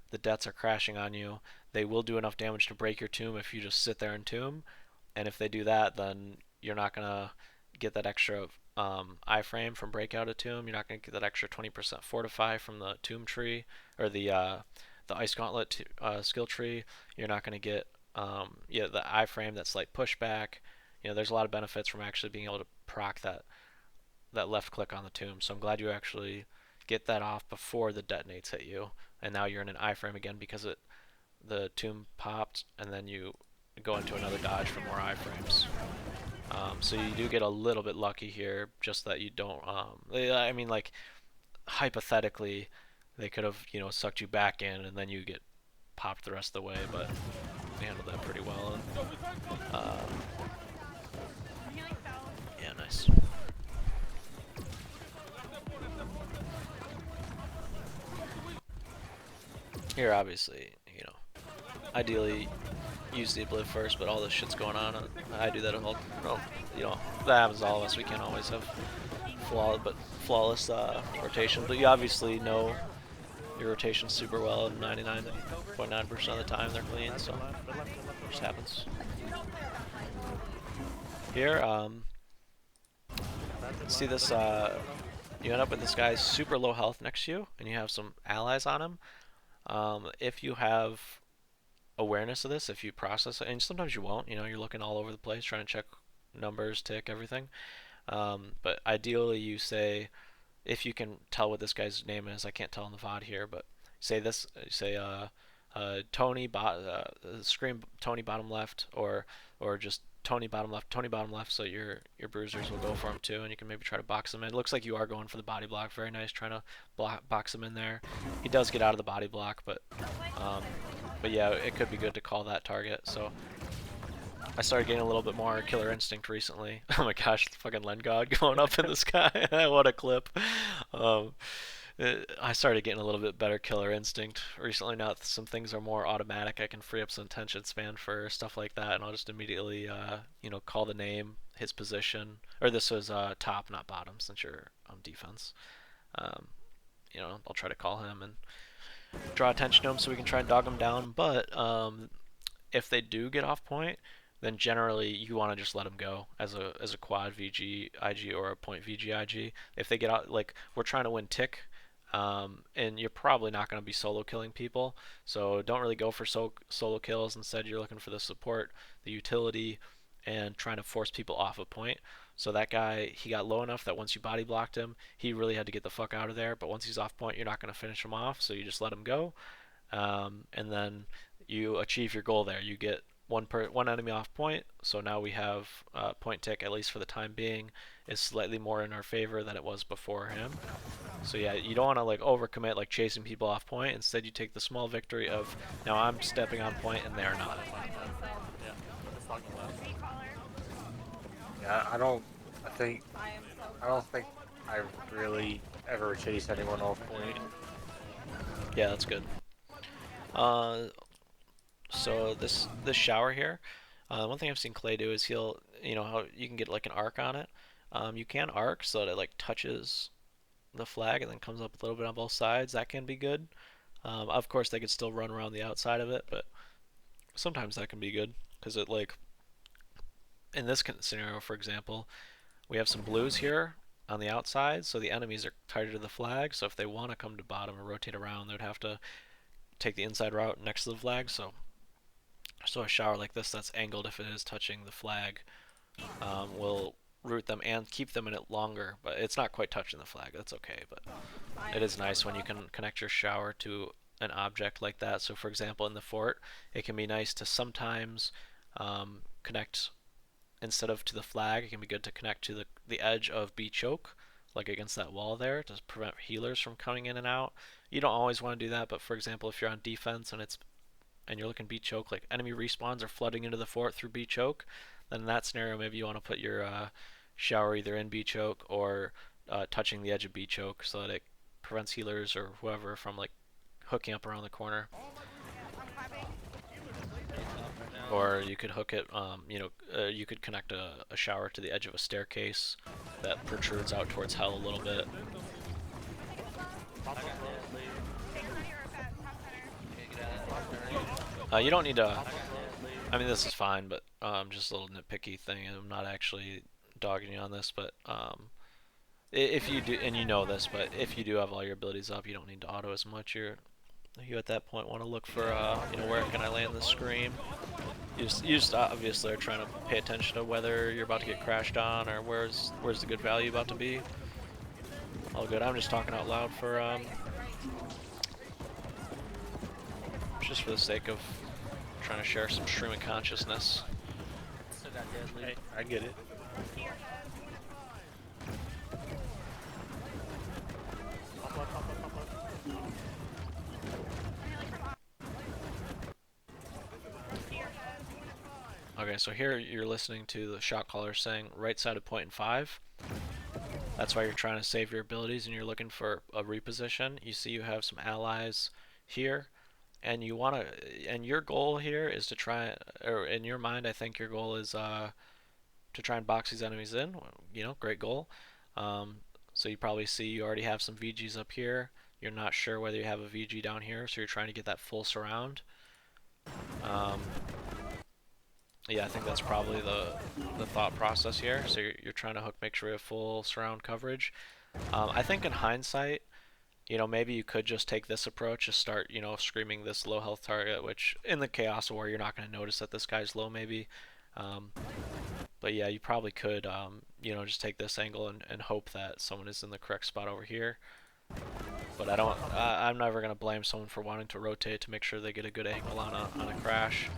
the debts are crashing on you, they will do enough damage to break your tomb if you just sit there and tomb. And if they do that, then you're not gonna get that extra iframe from breakout of tomb. You're not gonna get that extra 20% fortify from the tomb tree, or the ice gauntlet skill tree. You're not gonna get yeah, the iframe that's like pushback. you know, there's a lot of benefits from actually being able to proc that left click on the tomb. So I'm glad you actually get that off before the detonates hit you, and now you're in an iframe again because the tomb popped, and then you go into another dodge for more iframes. So you do get a little bit lucky here, just that you don't. I mean, like hypothetically, they could have sucked you back in, and then you get popped the rest of the way, but they handled that pretty well. And, yeah, nice. Here, obviously, ideally use the obliv first, but all this shit's going on. I do that all. Well, that happens to all of us. We can't always have flawless rotation, but you obviously know your rotations super well, and 99.9% of the time they're clean, so it just happens. Here, see this, you end up with this guy super low health next to you, and you have some allies on him. If you have awareness of this, if you process it, and sometimes you won't, you're looking all over the place trying to check numbers, tick, everything. But ideally you say, if you can tell what this guy's name is, I can't tell in the VOD here, but say this, say Tony, scream Tony bottom left, or just Tony bottom left, so your bruisers will go for him too, and you can maybe try to box him in. It looks like you are going for the body block, very nice, trying to box him in there. He does get out of the body block, but yeah, it could be good to call that target, so I started getting a little bit more killer instinct recently. Oh my gosh, fucking Lengod going up in the sky. What a clip. I started getting a little bit better killer instinct recently. Now that some things are more automatic, I can free up some attention span for stuff like that, and I'll just immediately, call the name, his position, or this was top, not bottom, since you're on defense. I'll try to call him and draw attention to him so we can try and dog him down. But if they do get off point, then generally you want to just let them go as a quad VG IG or a point VG IG. If they get out, like we're trying to win tick, and you're probably not going to be solo killing people, so don't really go for solo kills. Instead, you're looking for the support, the utility, and trying to force people off a point. So that guy, he got low enough that once you body blocked him, he really had to get the fuck out of there. But once he's off point, you're not going to finish him off, so you just let him go, and then you achieve your goal there. You get one enemy off point, so now we have point tick, at least for the time being, is slightly more in our favor than it was before him. So yeah, you don't want to like overcommit, like chasing people off point. Instead, you take the small victory of, now I'm stepping on point and they're not. Yeah, I don't think I really ever chase anyone off point. Yeah, that's good. So this shower here, one thing I've seen Clay do is he'll, how you can get like an arc on it. You can arc so that it like touches the flag and then comes up a little bit on both sides. That can be good. Of course, they could still run around the outside of it, but sometimes that can be good because it like, in this scenario, for example, we have some blues here on the outside, so the enemies are tighter to the flag. So if they want to come to bottom or rotate around, they'd have to take the inside route next to the flag. So a shower like this that's angled, if it is touching the flag, will root them and keep them in it longer. But it's not quite touching the flag. That's okay. But it is nice when you can connect your shower to an object like that. So for example, in the fort, it can be nice to sometimes connect, instead of to the flag, it can be good to connect to the edge of B choke, like against that wall there, to prevent healers from coming in and out. You don't always want to do that, but for example, if you're on defense and you're looking B choke, like enemy respawns are flooding into the fort through B choke, then in that scenario maybe you want to put your shower either in B choke or touching the edge of B choke, so that it prevents healers or whoever from like hooking up around the corner. Or you could hook it, you could connect a shower to the edge of a staircase that protrudes out towards hell a little bit. You don't need to, I mean this is fine, but just a little nitpicky thing, I'm not actually dogging you on this, but if you do, and you know this, but if you do have all your abilities up, you don't need to auto as much. You at that point want to look for, where can I land the scream? You just obviously are trying to pay attention to whether you're about to get crashed on or where's the good value about to be. All good. I'm just talking out loud for just for the sake of trying to share some stream of consciousness. Still got deadly. Hey, I get it. Pop up, pop up, pop up. Okay, so here you're listening to the shot caller saying right side of point in 5. That's why you're trying to save your abilities and you're looking for a reposition. You see you have some allies here, and you want to, and your goal here is to try, or in your mind, I think your goal is to try and box these enemies in. You know, great goal. So you probably see you already have some VGs up here. You're not sure whether you have a VG down here, so you're trying to get that full surround. Yeah, I think that's probably the thought process here. So you're trying to make sure you have full surround coverage. I think in hindsight, you know, maybe you could just take this approach, just start, you know, screaming this low health target, which in the Chaos War you're not going to notice that this guy's low maybe. But yeah, you probably could, you know, just take this angle and hope that someone is in the correct spot over here. But I'm never going to blame someone for wanting to rotate to make sure they get a good angle on a crash.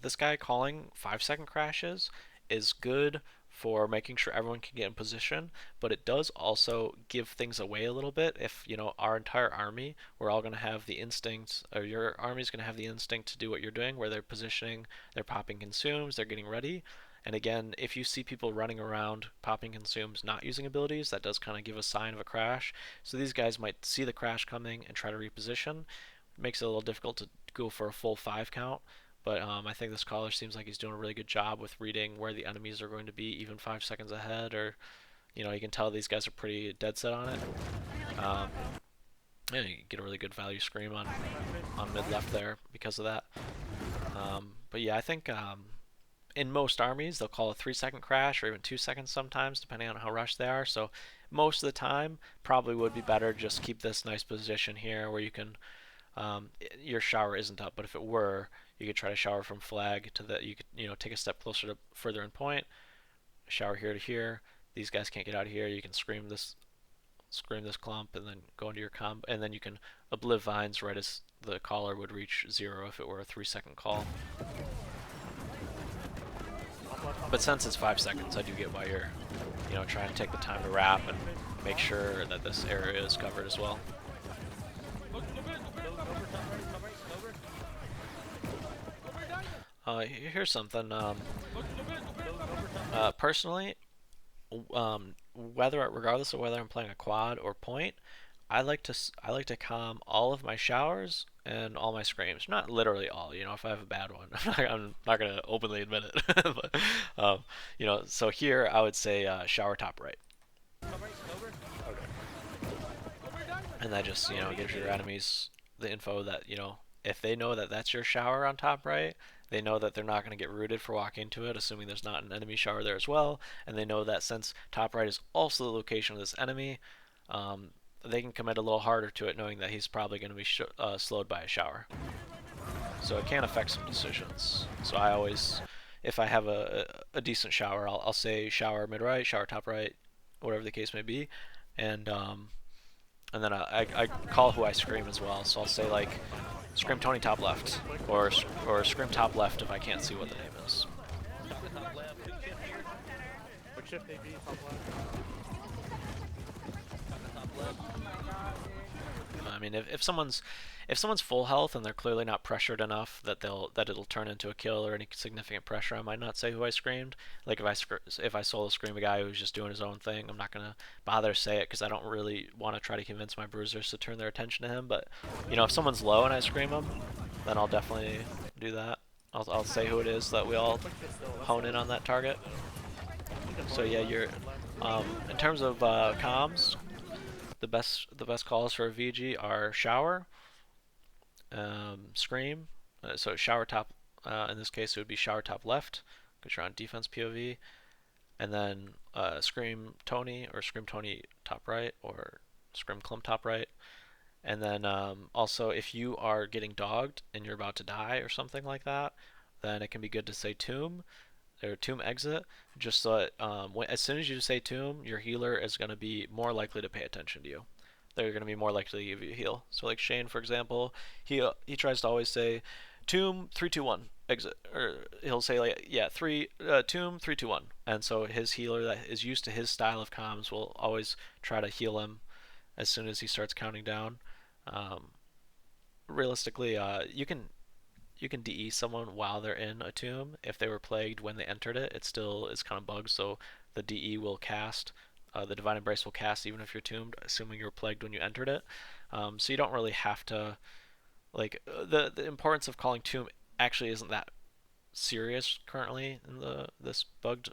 This guy calling 5-second crashes is good for making sure everyone can get in position, but it does also give things away a little bit. If, you know, our entire army, we're all going to have the instinct, or your army's going to have the instinct to do what you're doing, where they're positioning, they're popping consumes, they're getting ready. And again, if you see people running around popping consumes not using abilities, that does kind of give a sign of a crash. So these guys might see the crash coming and try to reposition. It makes it a little difficult to go for a full 5 count. But I think this caller seems like he's doing a really good job with reading where the enemies are going to be even 5 seconds ahead, or, you know, you can tell these guys are pretty dead set on it. Yeah, you get a really good value scream on mid left there because of that. But yeah, I think in most armies they'll call a 3-second crash or even 2 seconds sometimes, depending on how rushed they are. So most of the time, probably would be better just keep this nice position here where you can. Your shower isn't up, but if it were, you could try to shower from flag to the. You could, you know, take a step closer to further in point. Shower here to here. These guys can't get out of here. You can scream this clump, and then go into your comp, and then you can obliv vines right as the caller would reach 0 if it were a 3-second call. But since it's 5 seconds, I do get why you're, you know, trying to take the time to wrap and make sure that this area is covered as well. Here's something. Personally, regardless of whether I'm playing a quad or point, I like to calm all of my showers and all my screams. Not literally all, you know. If I have a bad one, I'm not gonna openly admit it. But you know, so here I would say shower top right. Okay. And that just, you know, gives your enemies the info that, you know, if they know that that's your shower on top right, they know that they're not going to get rooted for walking into it, assuming there's not an enemy shower there as well. And they know that since top right is also the location of this enemy, they can commit a little harder to it, knowing that he's probably going to be slowed by a shower. So it can affect some decisions. So I always, if I have a decent shower, I'll say shower mid right, shower top right, whatever the case may be, and then I call who I scream as well. So I'll say like scream Tony top left, or scream top left if I can't see what the name is. What shift they be? Top left? I mean, if someone's full health and they're clearly not pressured enough that it'll turn into a kill or any significant pressure, I might not say who I screamed. Like if I solo scream a guy who's just doing his own thing, I'm not gonna bother to say it because I don't really want to try to convince my bruisers to turn their attention to him. But you know, if someone's low and I scream him, then I'll definitely do that. I'll say who it is so that we all hone in on that target. So yeah, you're in terms of comms. The best calls for a VG are shower, scream. So shower top. In this case, it would be shower top left because you're on defense POV, and then scream Tony or scream Tony top right or scream clump top right. And then also, if you are getting dogged and you're about to die or something like that, then it can be good to say tomb or tomb exit, just so that as soon as you say tomb, your healer is going to be more likely to pay attention to you. They're going to be more likely to give you a heal. So like Shane, for example, he tries to always say tomb 3-2-1 exit, or he'll say like yeah tomb 3-2-1, and so his healer that is used to his style of comms will always try to heal him as soon as he starts counting down. Um, Realistically, you can DE someone while they're in a tomb. If they were plagued when they entered it, it still is kind of bugged, so the DE will cast, the Divine Embrace will cast even if you're tombed, assuming you were plagued when you entered it. So you don't really have to, like, the importance of calling tomb actually isn't that serious currently in this bugged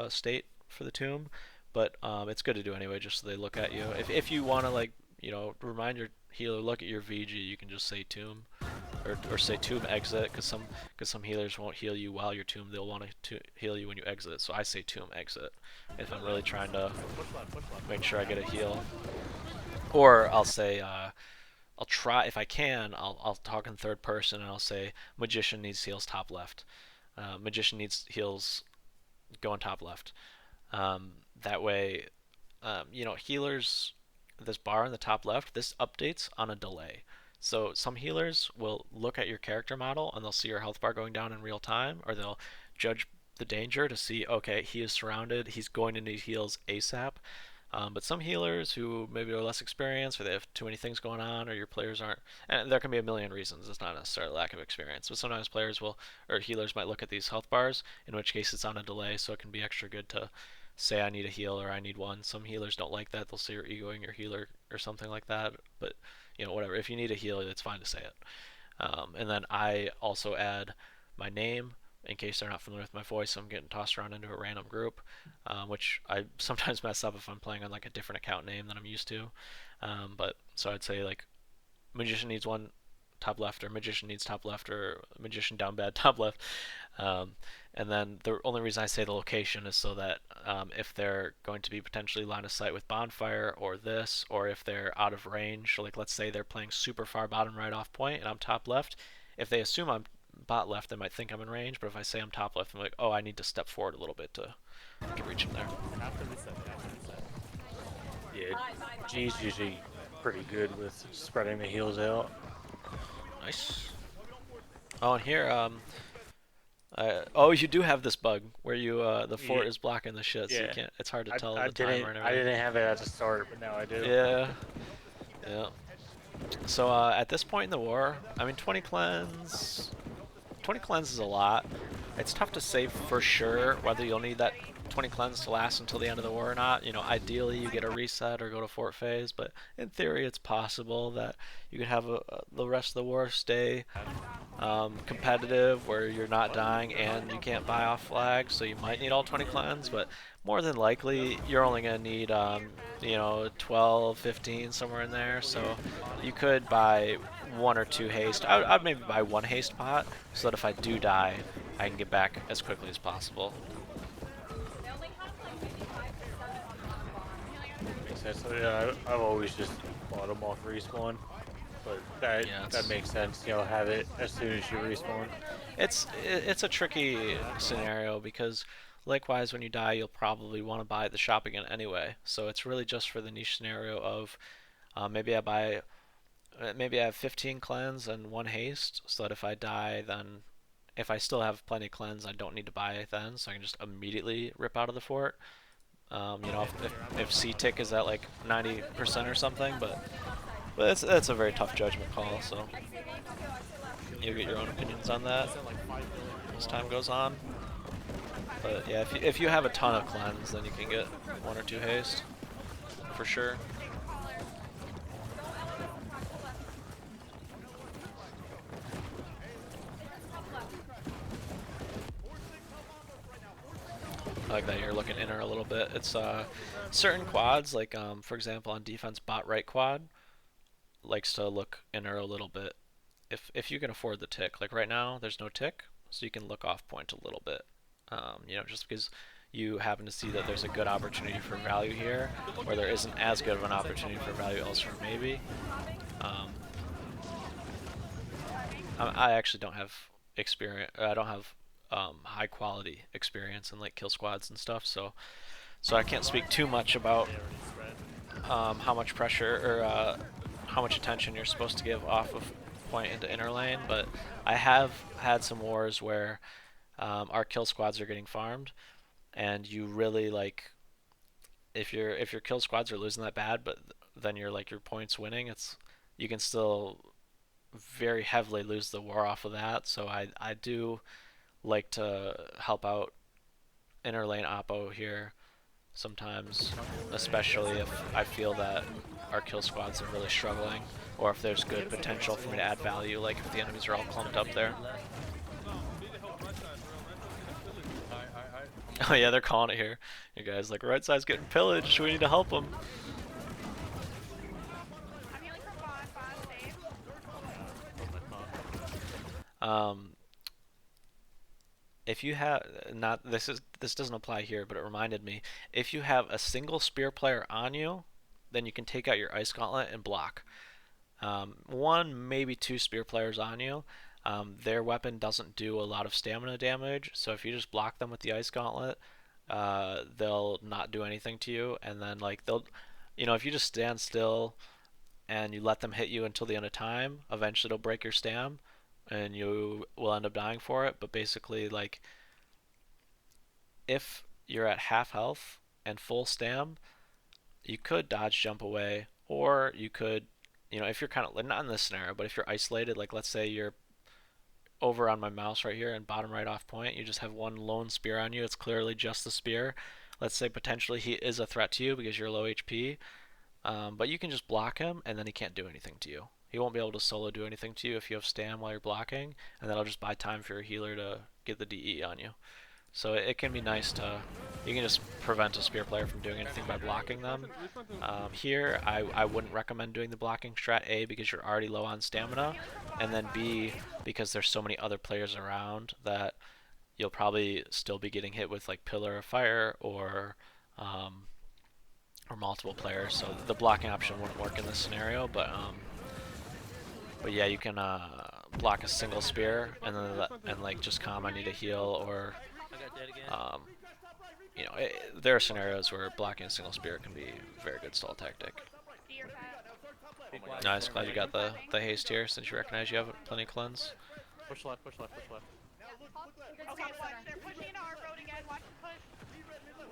state for the tomb, but it's good to do anyway, just so they look at you. If you want to, like, remind your healer, look at your VG, you can just say tomb, or say tomb exit, because some healers won't heal you while you're tomb. They'll want to heal you when you exit. So I say tomb exit if I'm really trying to make sure I get a heal. Or I'll say I'll try, if I can. I'll talk in third person and I'll say magician needs heals top left. Magician needs heals going top left. That way, healers, this bar in the top left, this updates on a delay. So some healers will look at your character model and they'll see your health bar going down in real time, or they'll judge the danger to see, okay, he is surrounded, he's going to need heals ASAP. But some healers who maybe are less experienced, or they have too many things going on, or your players aren't, and there can be a million reasons. It's not necessarily lack of experience, but sometimes players will, or healers might look at these health bars, in which case it's on a delay, so it can be extra good to say I need a heal or I need one. Some healers don't like that. They'll say you're egoing your healer or something like that. But whatever. If you need a heal, it's fine to say it. And then I also add my name in case they're not familiar with my voice. I'm getting tossed around into a random group, which I sometimes mess up if I'm playing on like a different account name than I'm used to. But so I'd say like magician needs one top left, or magician needs top left, or magician down bad top left. Um, and then the only reason I say the location is so that if they're going to be potentially line of sight with bonfire or this, or if they're out of range, so like let's say they're playing super far bottom right off point and I'm top left, if they assume I'm bot left, they might think I'm in range, but if I say I'm top left, I'm like, oh, I need to step forward a little bit to reach them there. Yeah, G's usually pretty good with spreading the heals out. Nice. Oh, and here, oh, you do have this bug where you the fort is blocking the shit, so you can't. It's hard to tell the timer and everything. I didn't have it at the start, but now I do. Yeah. Yeah. So at this point in the war, I mean, 20 cleanse is a lot. It's tough to say for sure whether you'll need that 20 cleanse to last until the end of the war or not. Ideally you get a reset or go to fort phase, but in theory it's possible that you could have the rest of the war stay competitive, where you're not dying and you can't buy off flags, so you might need all 20 cleanse, but more than likely you're only going to need 12, 15, somewhere in there. So you could buy one or two haste. I'd maybe buy one haste pot, so that if I do die I can get back as quickly as possible. Makes sense. So, yeah, I've always just bought them off respawn, but that makes sense. Have it as soon as you respawn. It's a tricky scenario because likewise when you die you'll probably want to buy at the shop again anyway. So it's really just for the niche scenario of maybe I have 15 cleanse and one haste, so that if I die, then if I still have plenty of cleanse, I don't need to buy it then, so I can just immediately rip out of the fort. If C-tick is at like 90% or something, but that's a very tough judgment call, so you'll get your own opinions on that as time goes on. But yeah, if you have a ton of cleanse, then you can get one or two haste, for sure. I like that you're looking inner a little bit. It's certain quads, like for example on defense, bot right quad likes to look inner a little bit. If you can afford the tick, like right now there's no tick, so you can look off point a little bit. Just because you happen to see that there's a good opportunity for value here, or there isn't as good of an opportunity for value elsewhere maybe. I actually don't have experience. I don't have high quality experience in like kill squads and stuff. So I can't speak too much about how much pressure or how much attention you're supposed to give off of point into inner lane. But I have had some wars where our kill squads are getting farmed, and you really like if your kill squads are losing that bad, but then you're like your points winning, it's you can still very heavily lose the war off of that. So I do like to help out inner lane oppo here sometimes, especially if I feel that our kill squads are really struggling, or if there's good potential for me to add value, like if the enemies are all clumped up there. Oh yeah, they're calling it here. You guys like right side's getting pillaged. We need to help them. I'm healing from bot, save. Um, if you have not this doesn't apply here, but it reminded me. If you have a single spear player on you, then you can take out your ice gauntlet and block. One, maybe two spear players on you. Their weapon doesn't do a lot of stamina damage, so if you just block them with the ice gauntlet, they'll not do anything to you, and then like they'll, if you just stand still and you let them hit you until the end of time, eventually it'll break your stam, and you will end up dying for it. But basically, like if you're at half health and full stam, you could dodge jump away, or you could, if you're kind of not in this scenario, but if you're isolated, like let's say you're over on my mouse right here and bottom right off point, you just have one lone spear on you. It's clearly just the spear. Let's say potentially he is a threat to you because you're low HP, but you can just block him and then he can't do anything to you. He won't be able to solo do anything to you if you have stam while you're blocking, and that'll just buy time for your healer to get the DE on you. So it can be nice to, you can just prevent a spear player from doing anything by blocking them. Here, I wouldn't recommend doing the blocking strat, A, because you're already low on stamina, and then B, because there's so many other players around that you'll probably still be getting hit with like Pillar of Fire or multiple players. So the blocking option wouldn't work in this scenario, but yeah, you can block a single spear and then like just calm, I need to heal, or um, there are scenarios where blocking a single spear can be a very good stall tactic. Nice, glad you got the haste here since you recognize you have plenty of cleanse. Push left, push left, push left. Okay, watch. They're pushing into our road again. Watch them push.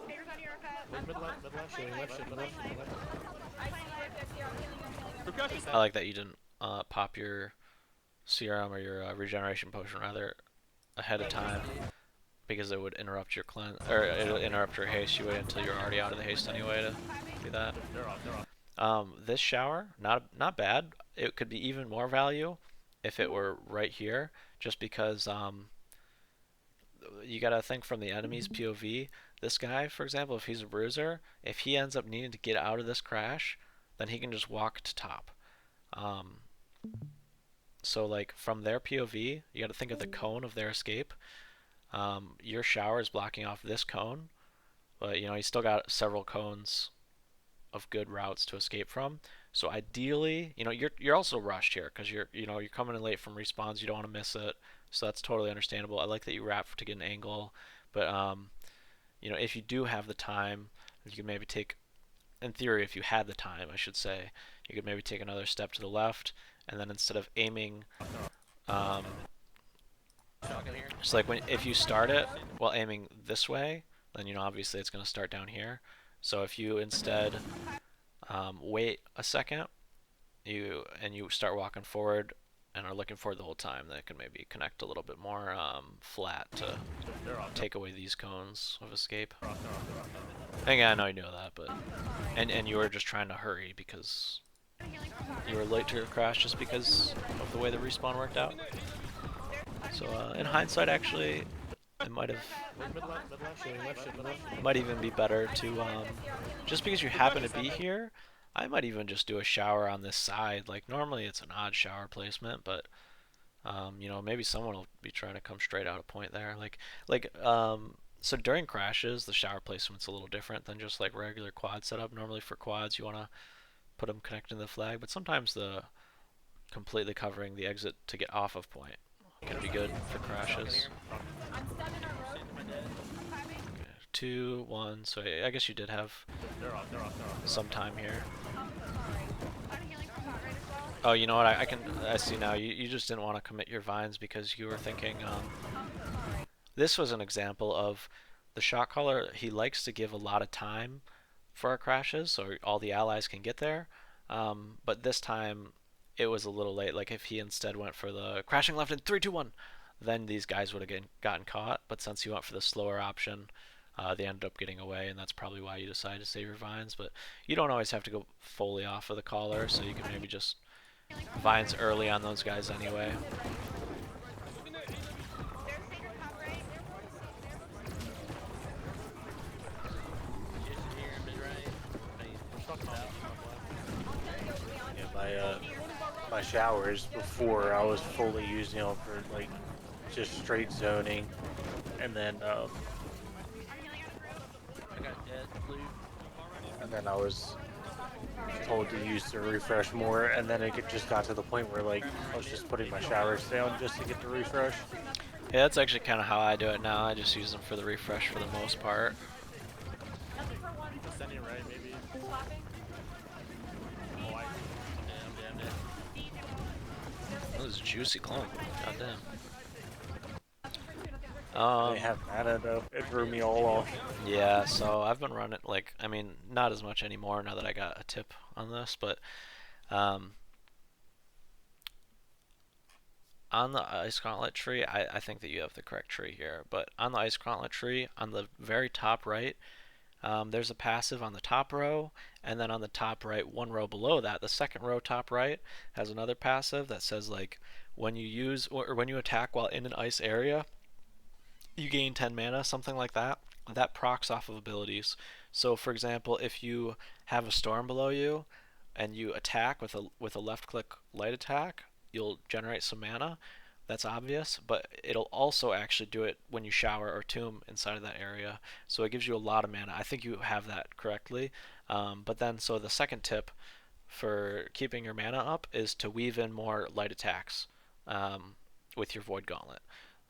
Fingers on your cut. Mid left, shooting left, shooting left, shooting left. I see it. I'm healing. I like that you didn't pop your serum or your regeneration potion rather ahead of time, because it would interrupt your cleanse, or it'll interrupt your haste. You wait until you're already out of the haste anyway to do that. They're off. This shower, not bad. It could be even more value if it were right here, just because you gotta think from the enemy's POV. This guy, for example, if he's a bruiser, if he ends up needing to get out of this crash, then he can just walk to top. So like from their POV, you gotta think of the cone of their escape. Your shower is blocking off this cone, but he's still got several cones of good routes to escape from. So ideally, you're also rushed here because you're coming in late from respawns. You don't want to miss it, so that's totally understandable. I like that you wrap to get an angle, but if you do have the time, you could maybe take, in theory, if you had the time, I should say, you could maybe take another step to the left, and then instead of aiming, just like if you start it while aiming this way, then obviously it's going to start down here. So if you instead wait a second, you start walking forward and are looking forward the whole time, that can maybe connect a little bit more flat to take away these cones of escape. I know you know that, but and you were just trying to hurry because you were late to your crash just because of the way the respawn worked out. So in hindsight, actually, it might even be better to just because you happen to be here, I might even just do a shower on this side. Like normally it's an odd shower placement, but maybe someone will be trying to come straight out of point there. So during crashes, the shower placement's a little different than just like regular quad setup. Normally for quads, you want to put them connecting to the flag, but sometimes the completely covering the exit to get off of point Can be good for crashes. Okay, 2, 1. So I guess you did have They're off. some time here. I'm healing from top right as well. Oh, you know what? I see now. You just didn't want to commit your vines because you were thinking. This was an example of the shot caller. He likes to give a lot of time for our crashes, so all the allies can get there. But this time, it was a little late. Like if he instead went for the crashing left in 3, 2, 1, then these guys would have gotten caught. But since he went for the slower option, they ended up getting away, and that's probably why you decided to save your vines. But you don't always have to go fully off of the caller, so you can maybe just vines early on those guys anyway. There's Sager top right. Yeah, my showers before I was fully using them for like just straight zoning, and then I'm healing out through. I got dead blue. I was told to use the refresh more, and then just got to the point where like I was just putting my showers down just to get the refresh. Yeah, that's actually kind of how I do it now. I just use them for the refresh for the most part. Descending right, maybe. That was a juicy clone. God damn. They have mana though. It threw me all off. Yeah, so I've been running, like, I mean, not as much anymore now that I got a tip on this, but um, on the ice gauntlet tree, I think that you have the correct tree here, but on the ice gauntlet tree, on the very top right, there's a passive on the top row, and then on the top right, one row below that, the second row top right has another passive that says like when you use or when you attack while in an ice area, you gain 10 mana, something like that. That procs off of abilities. So for example, if you have a storm below you and you attack with a left click light attack, you'll generate some mana. That's obvious, but it'll also actually do it when you shower or tomb inside of that area. So it gives you a lot of mana. I think you have that correctly. But then, so the second tip for keeping your mana up is to weave in more light attacks with your Void Gauntlet.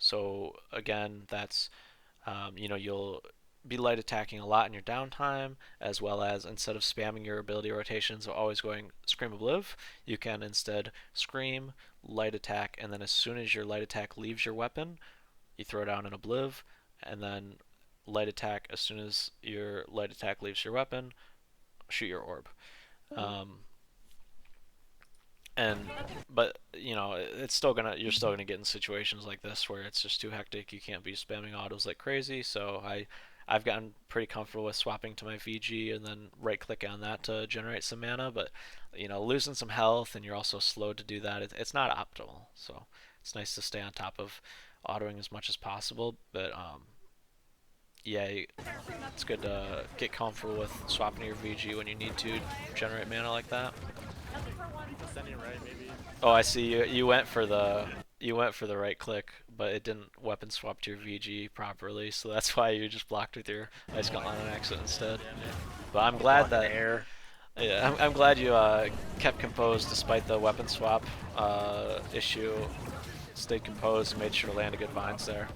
So again, that's you'll be light attacking a lot in your downtime, as well as instead of spamming your ability rotations of always going Scream Obliv, you can instead Scream, light attack, and then as soon as your light attack leaves your weapon, you throw down an Obliv, and then light attack as soon as your light attack leaves your weapon, shoot your orb. Um, and but it's still gonna you're still gonna get in situations like this where it's just too hectic. You can't be spamming autos like crazy. So I've gotten pretty comfortable with swapping to my VG and then right click on that to generate some mana. But losing some health and you're also slow to do that. It's not optimal. So it's nice to stay on top of autoing as much as possible. But yeah, it's good to get comfortable with swapping to your VG when you need to generate mana like that. Descending right, maybe. Oh, I see. You went for the right click, but it didn't weapon swap to your VG properly, so that's why you just blocked with your ice gauntlet on accident instead. But I'm glad that Air. yeah, I'm glad you kept composed despite the weapon swap issue. Stayed composed, made sure to land a good vines there.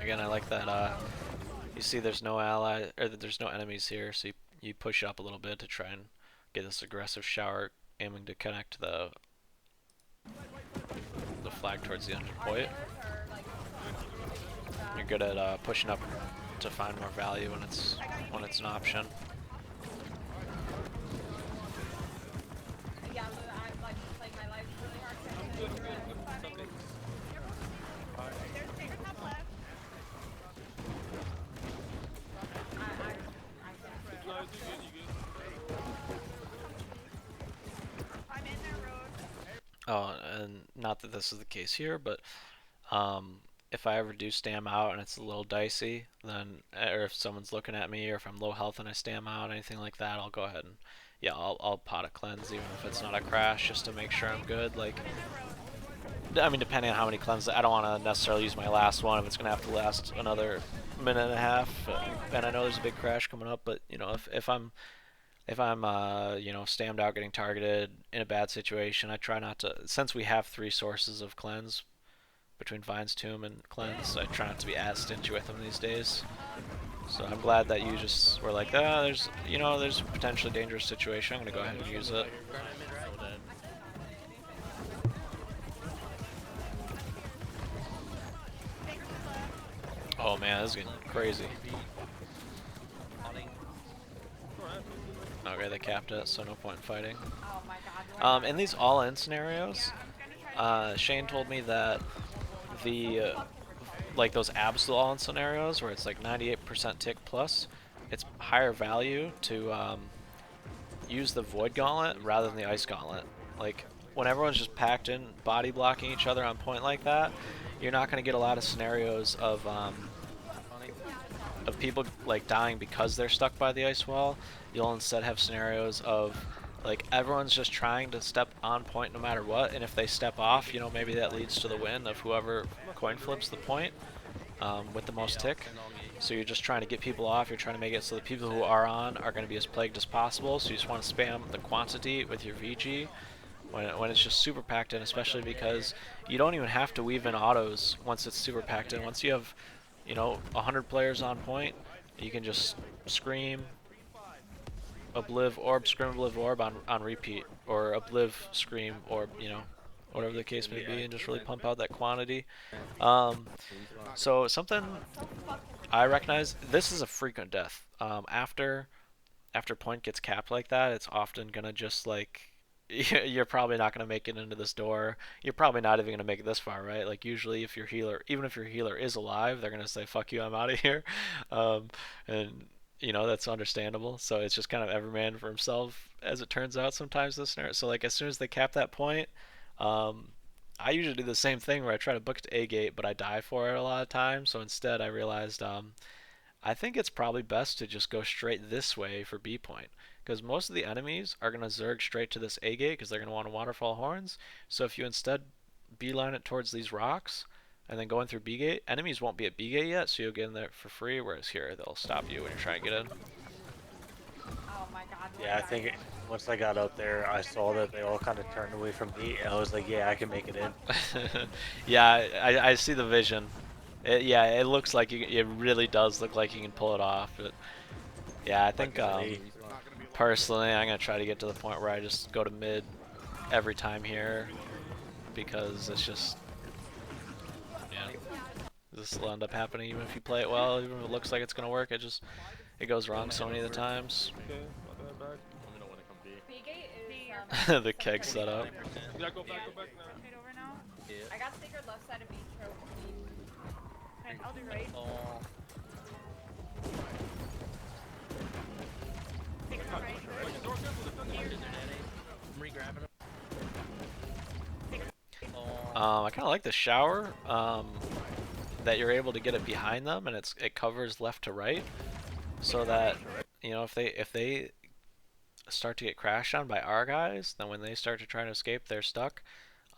Again, I like that. You see, there's no ally or there's no enemies here, so you push up a little bit to try and get this aggressive shower, aiming to connect the flag towards the engine point. You're good at pushing up to find more value when it's an option. Oh, and not that this is the case here, but if I ever do stam out and it's a little dicey, then, or if someone's looking at me, or if I'm low health and I stam out, anything like that, I'll go ahead and, yeah, I'll pot a cleanse even if it's not a crash, just to make sure I'm good. Like, I mean, depending on how many cleanses, I don't want to necessarily use my last one if it's gonna have to last another minute and a half. And I know there's a big crash coming up, but you know, if I'm you know, stammed out getting targeted in a bad situation, I try not to. Since we have three sources of cleanse between Vine's Tomb and cleanse, I try not to be as stingy with them these days. So I'm glad that you just were like, ah, there's, you know, there's a potentially dangerous situation. I'm gonna go ahead and use it. Oh man, this is getting crazy. Okay, they capped it, so no point in fighting. Oh my god. In these all-in scenarios, Shane told me that the like those absolute all-in scenarios where it's like 98% tick plus, it's higher value to use the Void Gauntlet rather than the Ice Gauntlet. Like when everyone's just packed in, body blocking each other on point like that, you're not going to get a lot of scenarios of people like dying because they're stuck by the ice wall. You'll instead have scenarios of like everyone's just trying to step on point no matter what, and if they step off, you know, maybe that leads to the win of whoever coin flips the point with the most tick. So you're just trying to get people off, you're trying to make it so the people who are on are going to be as plagued as possible, so you just want to spam the quantity with your VG when it's just super packed in, especially because you don't even have to weave in autos once it's super packed in. Once you have, you know, 100 players on point, you can just scream Obliv Orb, scream Obliv Orb on repeat, or Obliv scream Orb, you know, whatever the case may be, and just really pump out that quantity. So something I recognize, this is a frequent death. After point gets capped like that, it's often gonna just like you're probably not gonna make it into this door. You're probably not even gonna make it this far, right? Like usually, if your healer, even if your healer is alive, they're gonna say "fuck you, I'm out of here," and you know that's understandable. So it's just kind of every man for himself, as it turns out sometimes this scenario. So like as soon as they cap that point, um, I usually do the same thing where I try to book to A gate, but I die for it a lot of times. So instead, I realized I think it's probably best to just go straight this way for B point, because most of the enemies are going to zerg straight to this A gate because they're going to want to waterfall horns. So if you instead beeline it towards these rocks and then go in through B gate, enemies won't be at B gate yet, so you'll get in there for free, whereas here they'll stop you when you're trying to get in. Oh my god. Yeah, I think once I got out there, I saw that they all kind of turned away from me, and I was like, yeah, I can make it in. Yeah, I see the vision. Yeah, it looks like it really does look like you can pull it off. But yeah, I think personally, I'm gonna try to get to the point where I just go to mid every time here, because it's just, yeah, this will end up happening even if you play it well, even if it looks like it's gonna work. It goes wrong so many of the times. The keg setup. Straight over now. I got sacred left side of beach trophy. Okay, I'll do right. Sacred right. I kind of like the shower, that you're able to get it behind them and it covers left to right, so that, you know, if they start to get crashed on by our guys, then when they start to try to escape, they're stuck.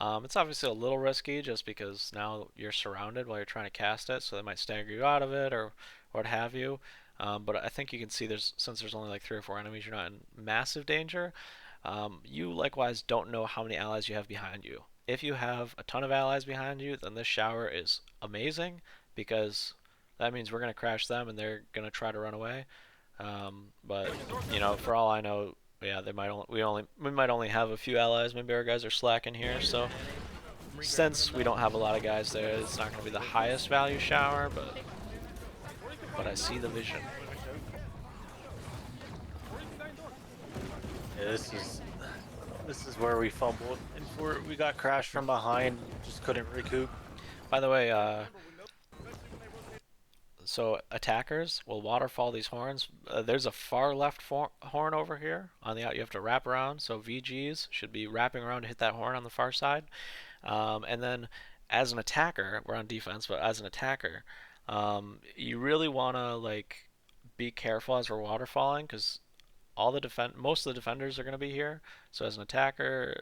It's obviously a little risky just because now you're surrounded while you're trying to cast it, so they might stagger you out of it or what have you. But I think you can see since there's only like 3 or 4 enemies, you're not in massive danger. You likewise don't know how many allies you have behind you. If you have a ton of allies behind you, then this shower is amazing, because that means we're going to crash them and they're going to try to run away. But you know, for all I know, yeah, we might only have a few allies. Maybe our guys are slacking here. So since we don't have a lot of guys there, it's not going to be the highest value shower, but I see the vision. Yeah, this is where we fumbled, and we got crashed from behind, just couldn't recoup. By the way, so attackers will waterfall these horns. There's a far left horn over here on the out. You have to wrap around, so VGs should be wrapping around to hit that horn on the far side. And then as an attacker, we're on defense, but as an attacker, you really want to like be careful as we're waterfalling, because most of the defenders are going to be here. So as an attacker,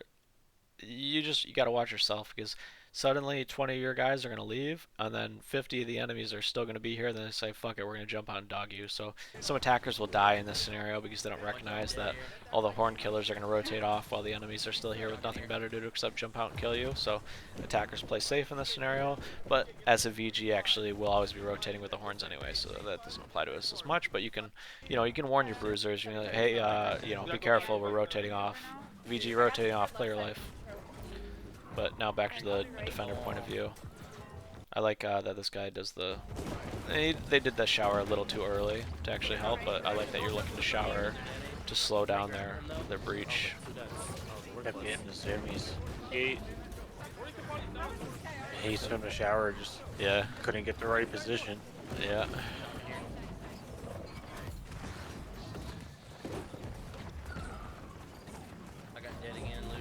you got to watch yourself, because suddenly 20 of your guys are going to leave, and then 50 of the enemies are still going to be here, and then they say, fuck it, we're going to jump out and dog you. So some attackers will die in this scenario because they don't recognize that all the horn killers are going to rotate off while the enemies are still here with nothing better to do except jump out and kill you. So attackers play safe in this scenario, but as a VG actually we'll always be rotating with the horns anyway, so that doesn't apply to us as much. But you can, you can warn your bruisers, hey, be careful, we're rotating off. VG rotating off, play your life. But now back to the defender point of view. I like that this guy does the... They did the shower a little too early to actually help, but I like that you're looking to shower to slow down their breach. Kept getting the zoomies. He swim to shower, just couldn't get the right position. Yeah. I got dead again, Luke.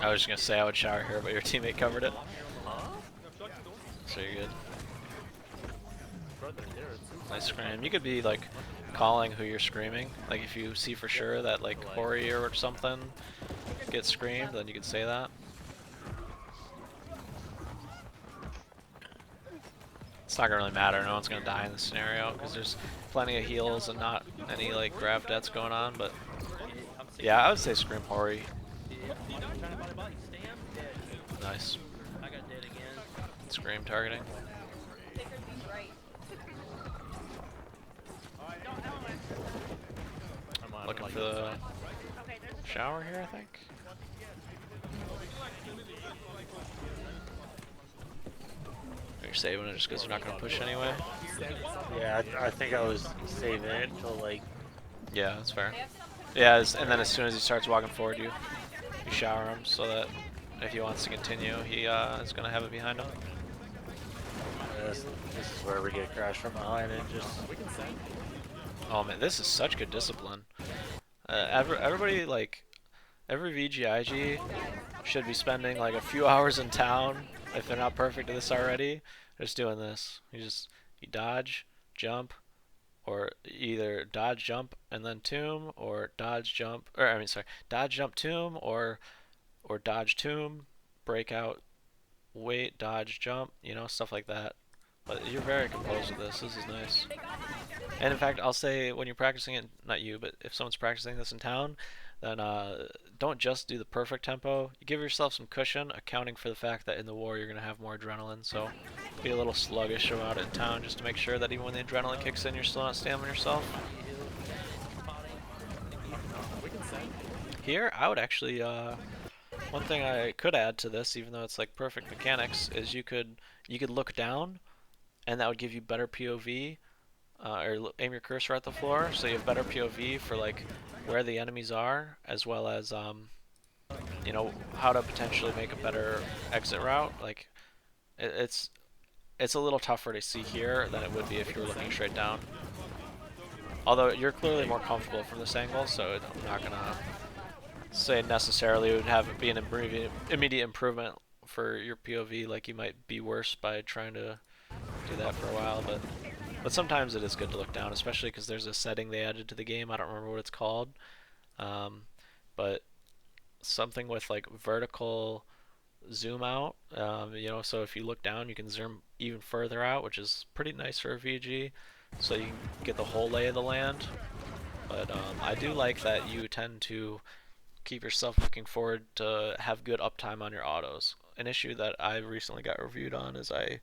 I was just gonna say I would shower here, but your teammate covered it. So you're good. Nice scream. You could be like calling who you're screaming. Like if you see for sure that like Hori or something gets screamed, then you could say that. It's not gonna really matter. No one's gonna die in this scenario because there's plenty of heals and not any like grab deaths going on. But yeah, I would say scream Hori. Nice. I got dead again. Scream targeting. Looking for the shower here, I think. You're saving it just because you're not going to push anyway? Yeah, I think I was saving it until like... Yeah, that's fair. Yeah, and then as soon as he starts walking forward, you shower him so that if he wants to continue, he is going to have it behind him. This is where we get crashed from behind and just... Oh man, this is such good discipline. Everybody, like, every VGIG should be spending like a few hours in town, if they're not perfect at this already, just doing this. You dodge, jump, or either dodge, jump, and then tomb, or dodge, jump, dodge, jump, tomb, or dodge, tomb, breakout, wait, dodge, jump, stuff like that. But you're very composed with this. This is nice. And in fact, I'll say when you're practicing it, not you, but if someone's practicing this in town, then don't just do the perfect tempo. You give yourself some cushion, accounting for the fact that in the war you're going to have more adrenaline. So be a little sluggish about it in town just to make sure that even when the adrenaline kicks in, you're still not stamming yourself. Here, I would actually... one thing I could add to this, even though it's like perfect mechanics, is you could look down, and that would give you better POV, or aim your cursor at the floor, so you have better POV for like where the enemies are, as well as how to potentially make a better exit route. Like it's a little tougher to see here than it would be if you were looking straight down. Although you're clearly more comfortable from this angle, so I'm not gonna say necessarily it would have it be an immediate improvement for your POV. Like you might be worse by trying to do that for a while, but sometimes it is good to look down, especially because there's a setting they added to the game. I don't remember what it's called, but something with like vertical zoom out. So if you look down, you can zoom even further out, which is pretty nice for a VG, so you can get the whole lay of the land. But I do like that you tend to keep yourself looking forward to have good uptime on your autos. An issue that I recently got reviewed on is I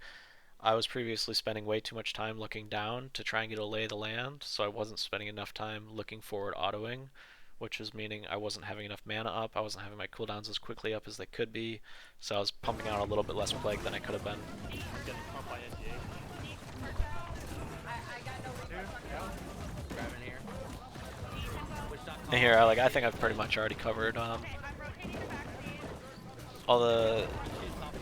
was previously spending way too much time looking down to try and get a lay of the land, so I wasn't spending enough time looking forward autoing, which was meaning I wasn't having enough mana up, I wasn't having my cooldowns as quickly up as they could be, so I was pumping out a little bit less plague than I could have been. And here, I think I've pretty much already covered all the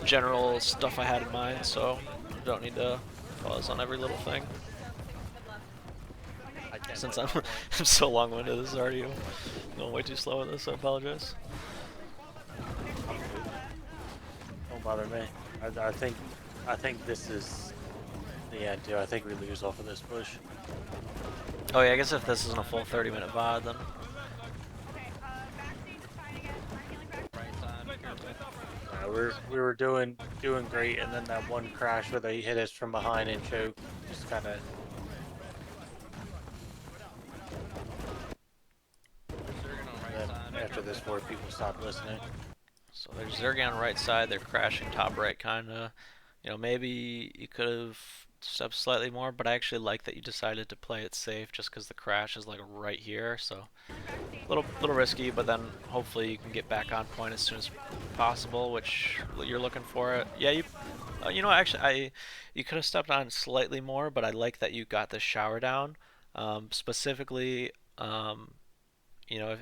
general stuff I had in mind, so I don't need to pause on every little thing. Since I'm so long-winded, this is already going way too slow with this, I apologize. Don't bother me. I think this is the end too. I think we lose off of this push. Oh yeah, I guess if this isn't a full 30-minute VOD, then Okay, backstage is fine again. I'm healing back. Right side, careful. We were doing great, and then that one crash where they hit us from behind and choked just kind of. Zerg on right side. After this, more people stopped listening. so there's Zerg on right side. They're crashing top right, kinda. You know, maybe you could have stepped slightly more, but I actually like that you decided to play it safe, just because the crash is like right here. So little risky, but then hopefully you can get back on point as soon as possible, which you're looking for it. Yeah, you know, actually, you could have stepped on slightly more, but I like that you got the shower down. Specifically, you know,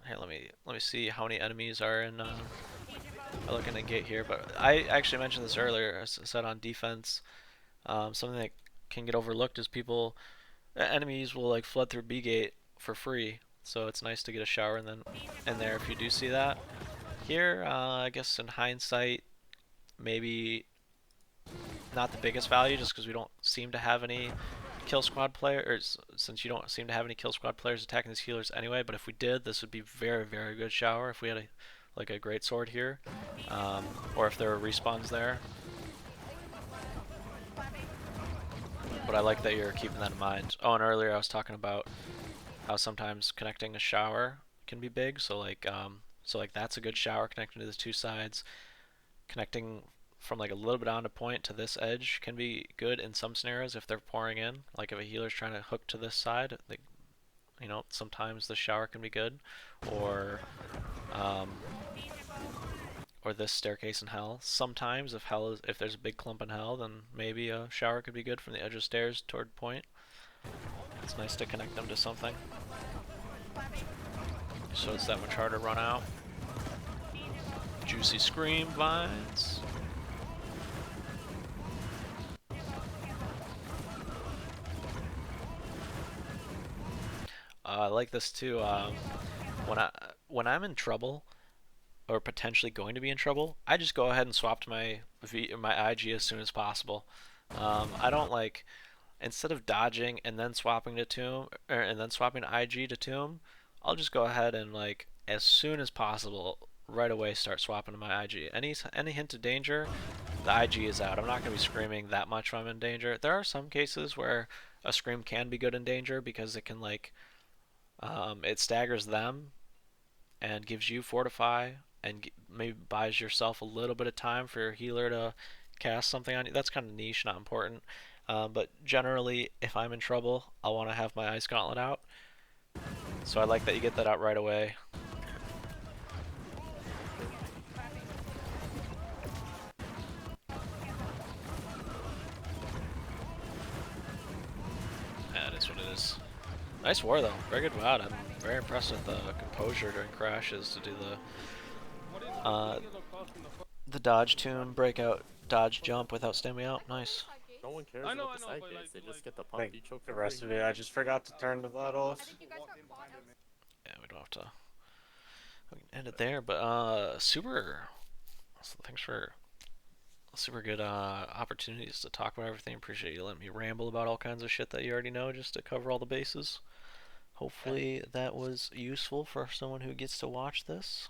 here let me see how many enemies are in. I look in the gate here, but I actually mentioned this earlier. I said on defense, something that can get overlooked is enemies will like flood through B gate for free. So it's nice to get a shower and then in there if you do see that. Here, I guess in hindsight, maybe not the biggest value just because we don't seem to have any kill squad players, since you don't seem to have any kill squad players attacking these healers anyway, but if we did, this would be very, very good shower if we had like a great sword here, or if there were respawns there. But I like that you're keeping that in mind. Oh, and earlier I was talking about how sometimes connecting a shower can be big, so like that's a good shower connecting to the two sides. Connecting from like a little bit onto point to this edge can be good in some scenarios if they're pouring in. Like if a healer's trying to hook to this side, you know, sometimes the shower can be good, or um, or this staircase in hell. Sometimes if there's a big clump in hell, then maybe a shower could be good from the edge of stairs toward point. It's nice to connect them to something, so it's that much harder to run out. Juicy Scream vines. I like this too. When I'm in trouble or potentially going to be in trouble, I just go ahead and swap to my IG as soon as possible. I don't like, instead of dodging and then swapping to tomb and then swapping to IG to tomb, I'll just go ahead and like as soon as possible right away start swapping to my IG. Any hint of danger, the IG is out. I'm not going to be screaming that much when I'm in danger. There are some cases where a scream can be good in danger because it can like it staggers them and gives you fortify and maybe buys yourself a little bit of time for your healer to cast something on you. That's kind of niche, not important. But generally, if I'm in trouble, I want to have my Ice Gauntlet out. So I like that you get that out right away. That is what it is. Nice war though, very good WOD. I'm very impressed with the composure during crashes to do the dodge tomb, breakout, dodge jump without stemming out. Nice. No one cares I know, about the side but gates. They just get the I pump. think You choke the for rest free. of it, I just forgot to turn the VOD off. Yeah, we don't have to. We can end it there, but thanks for super good opportunities to talk about everything. Appreciate you letting me ramble about all kinds of shit that you already know just to cover all the bases. Hopefully that was useful for someone who gets to watch this.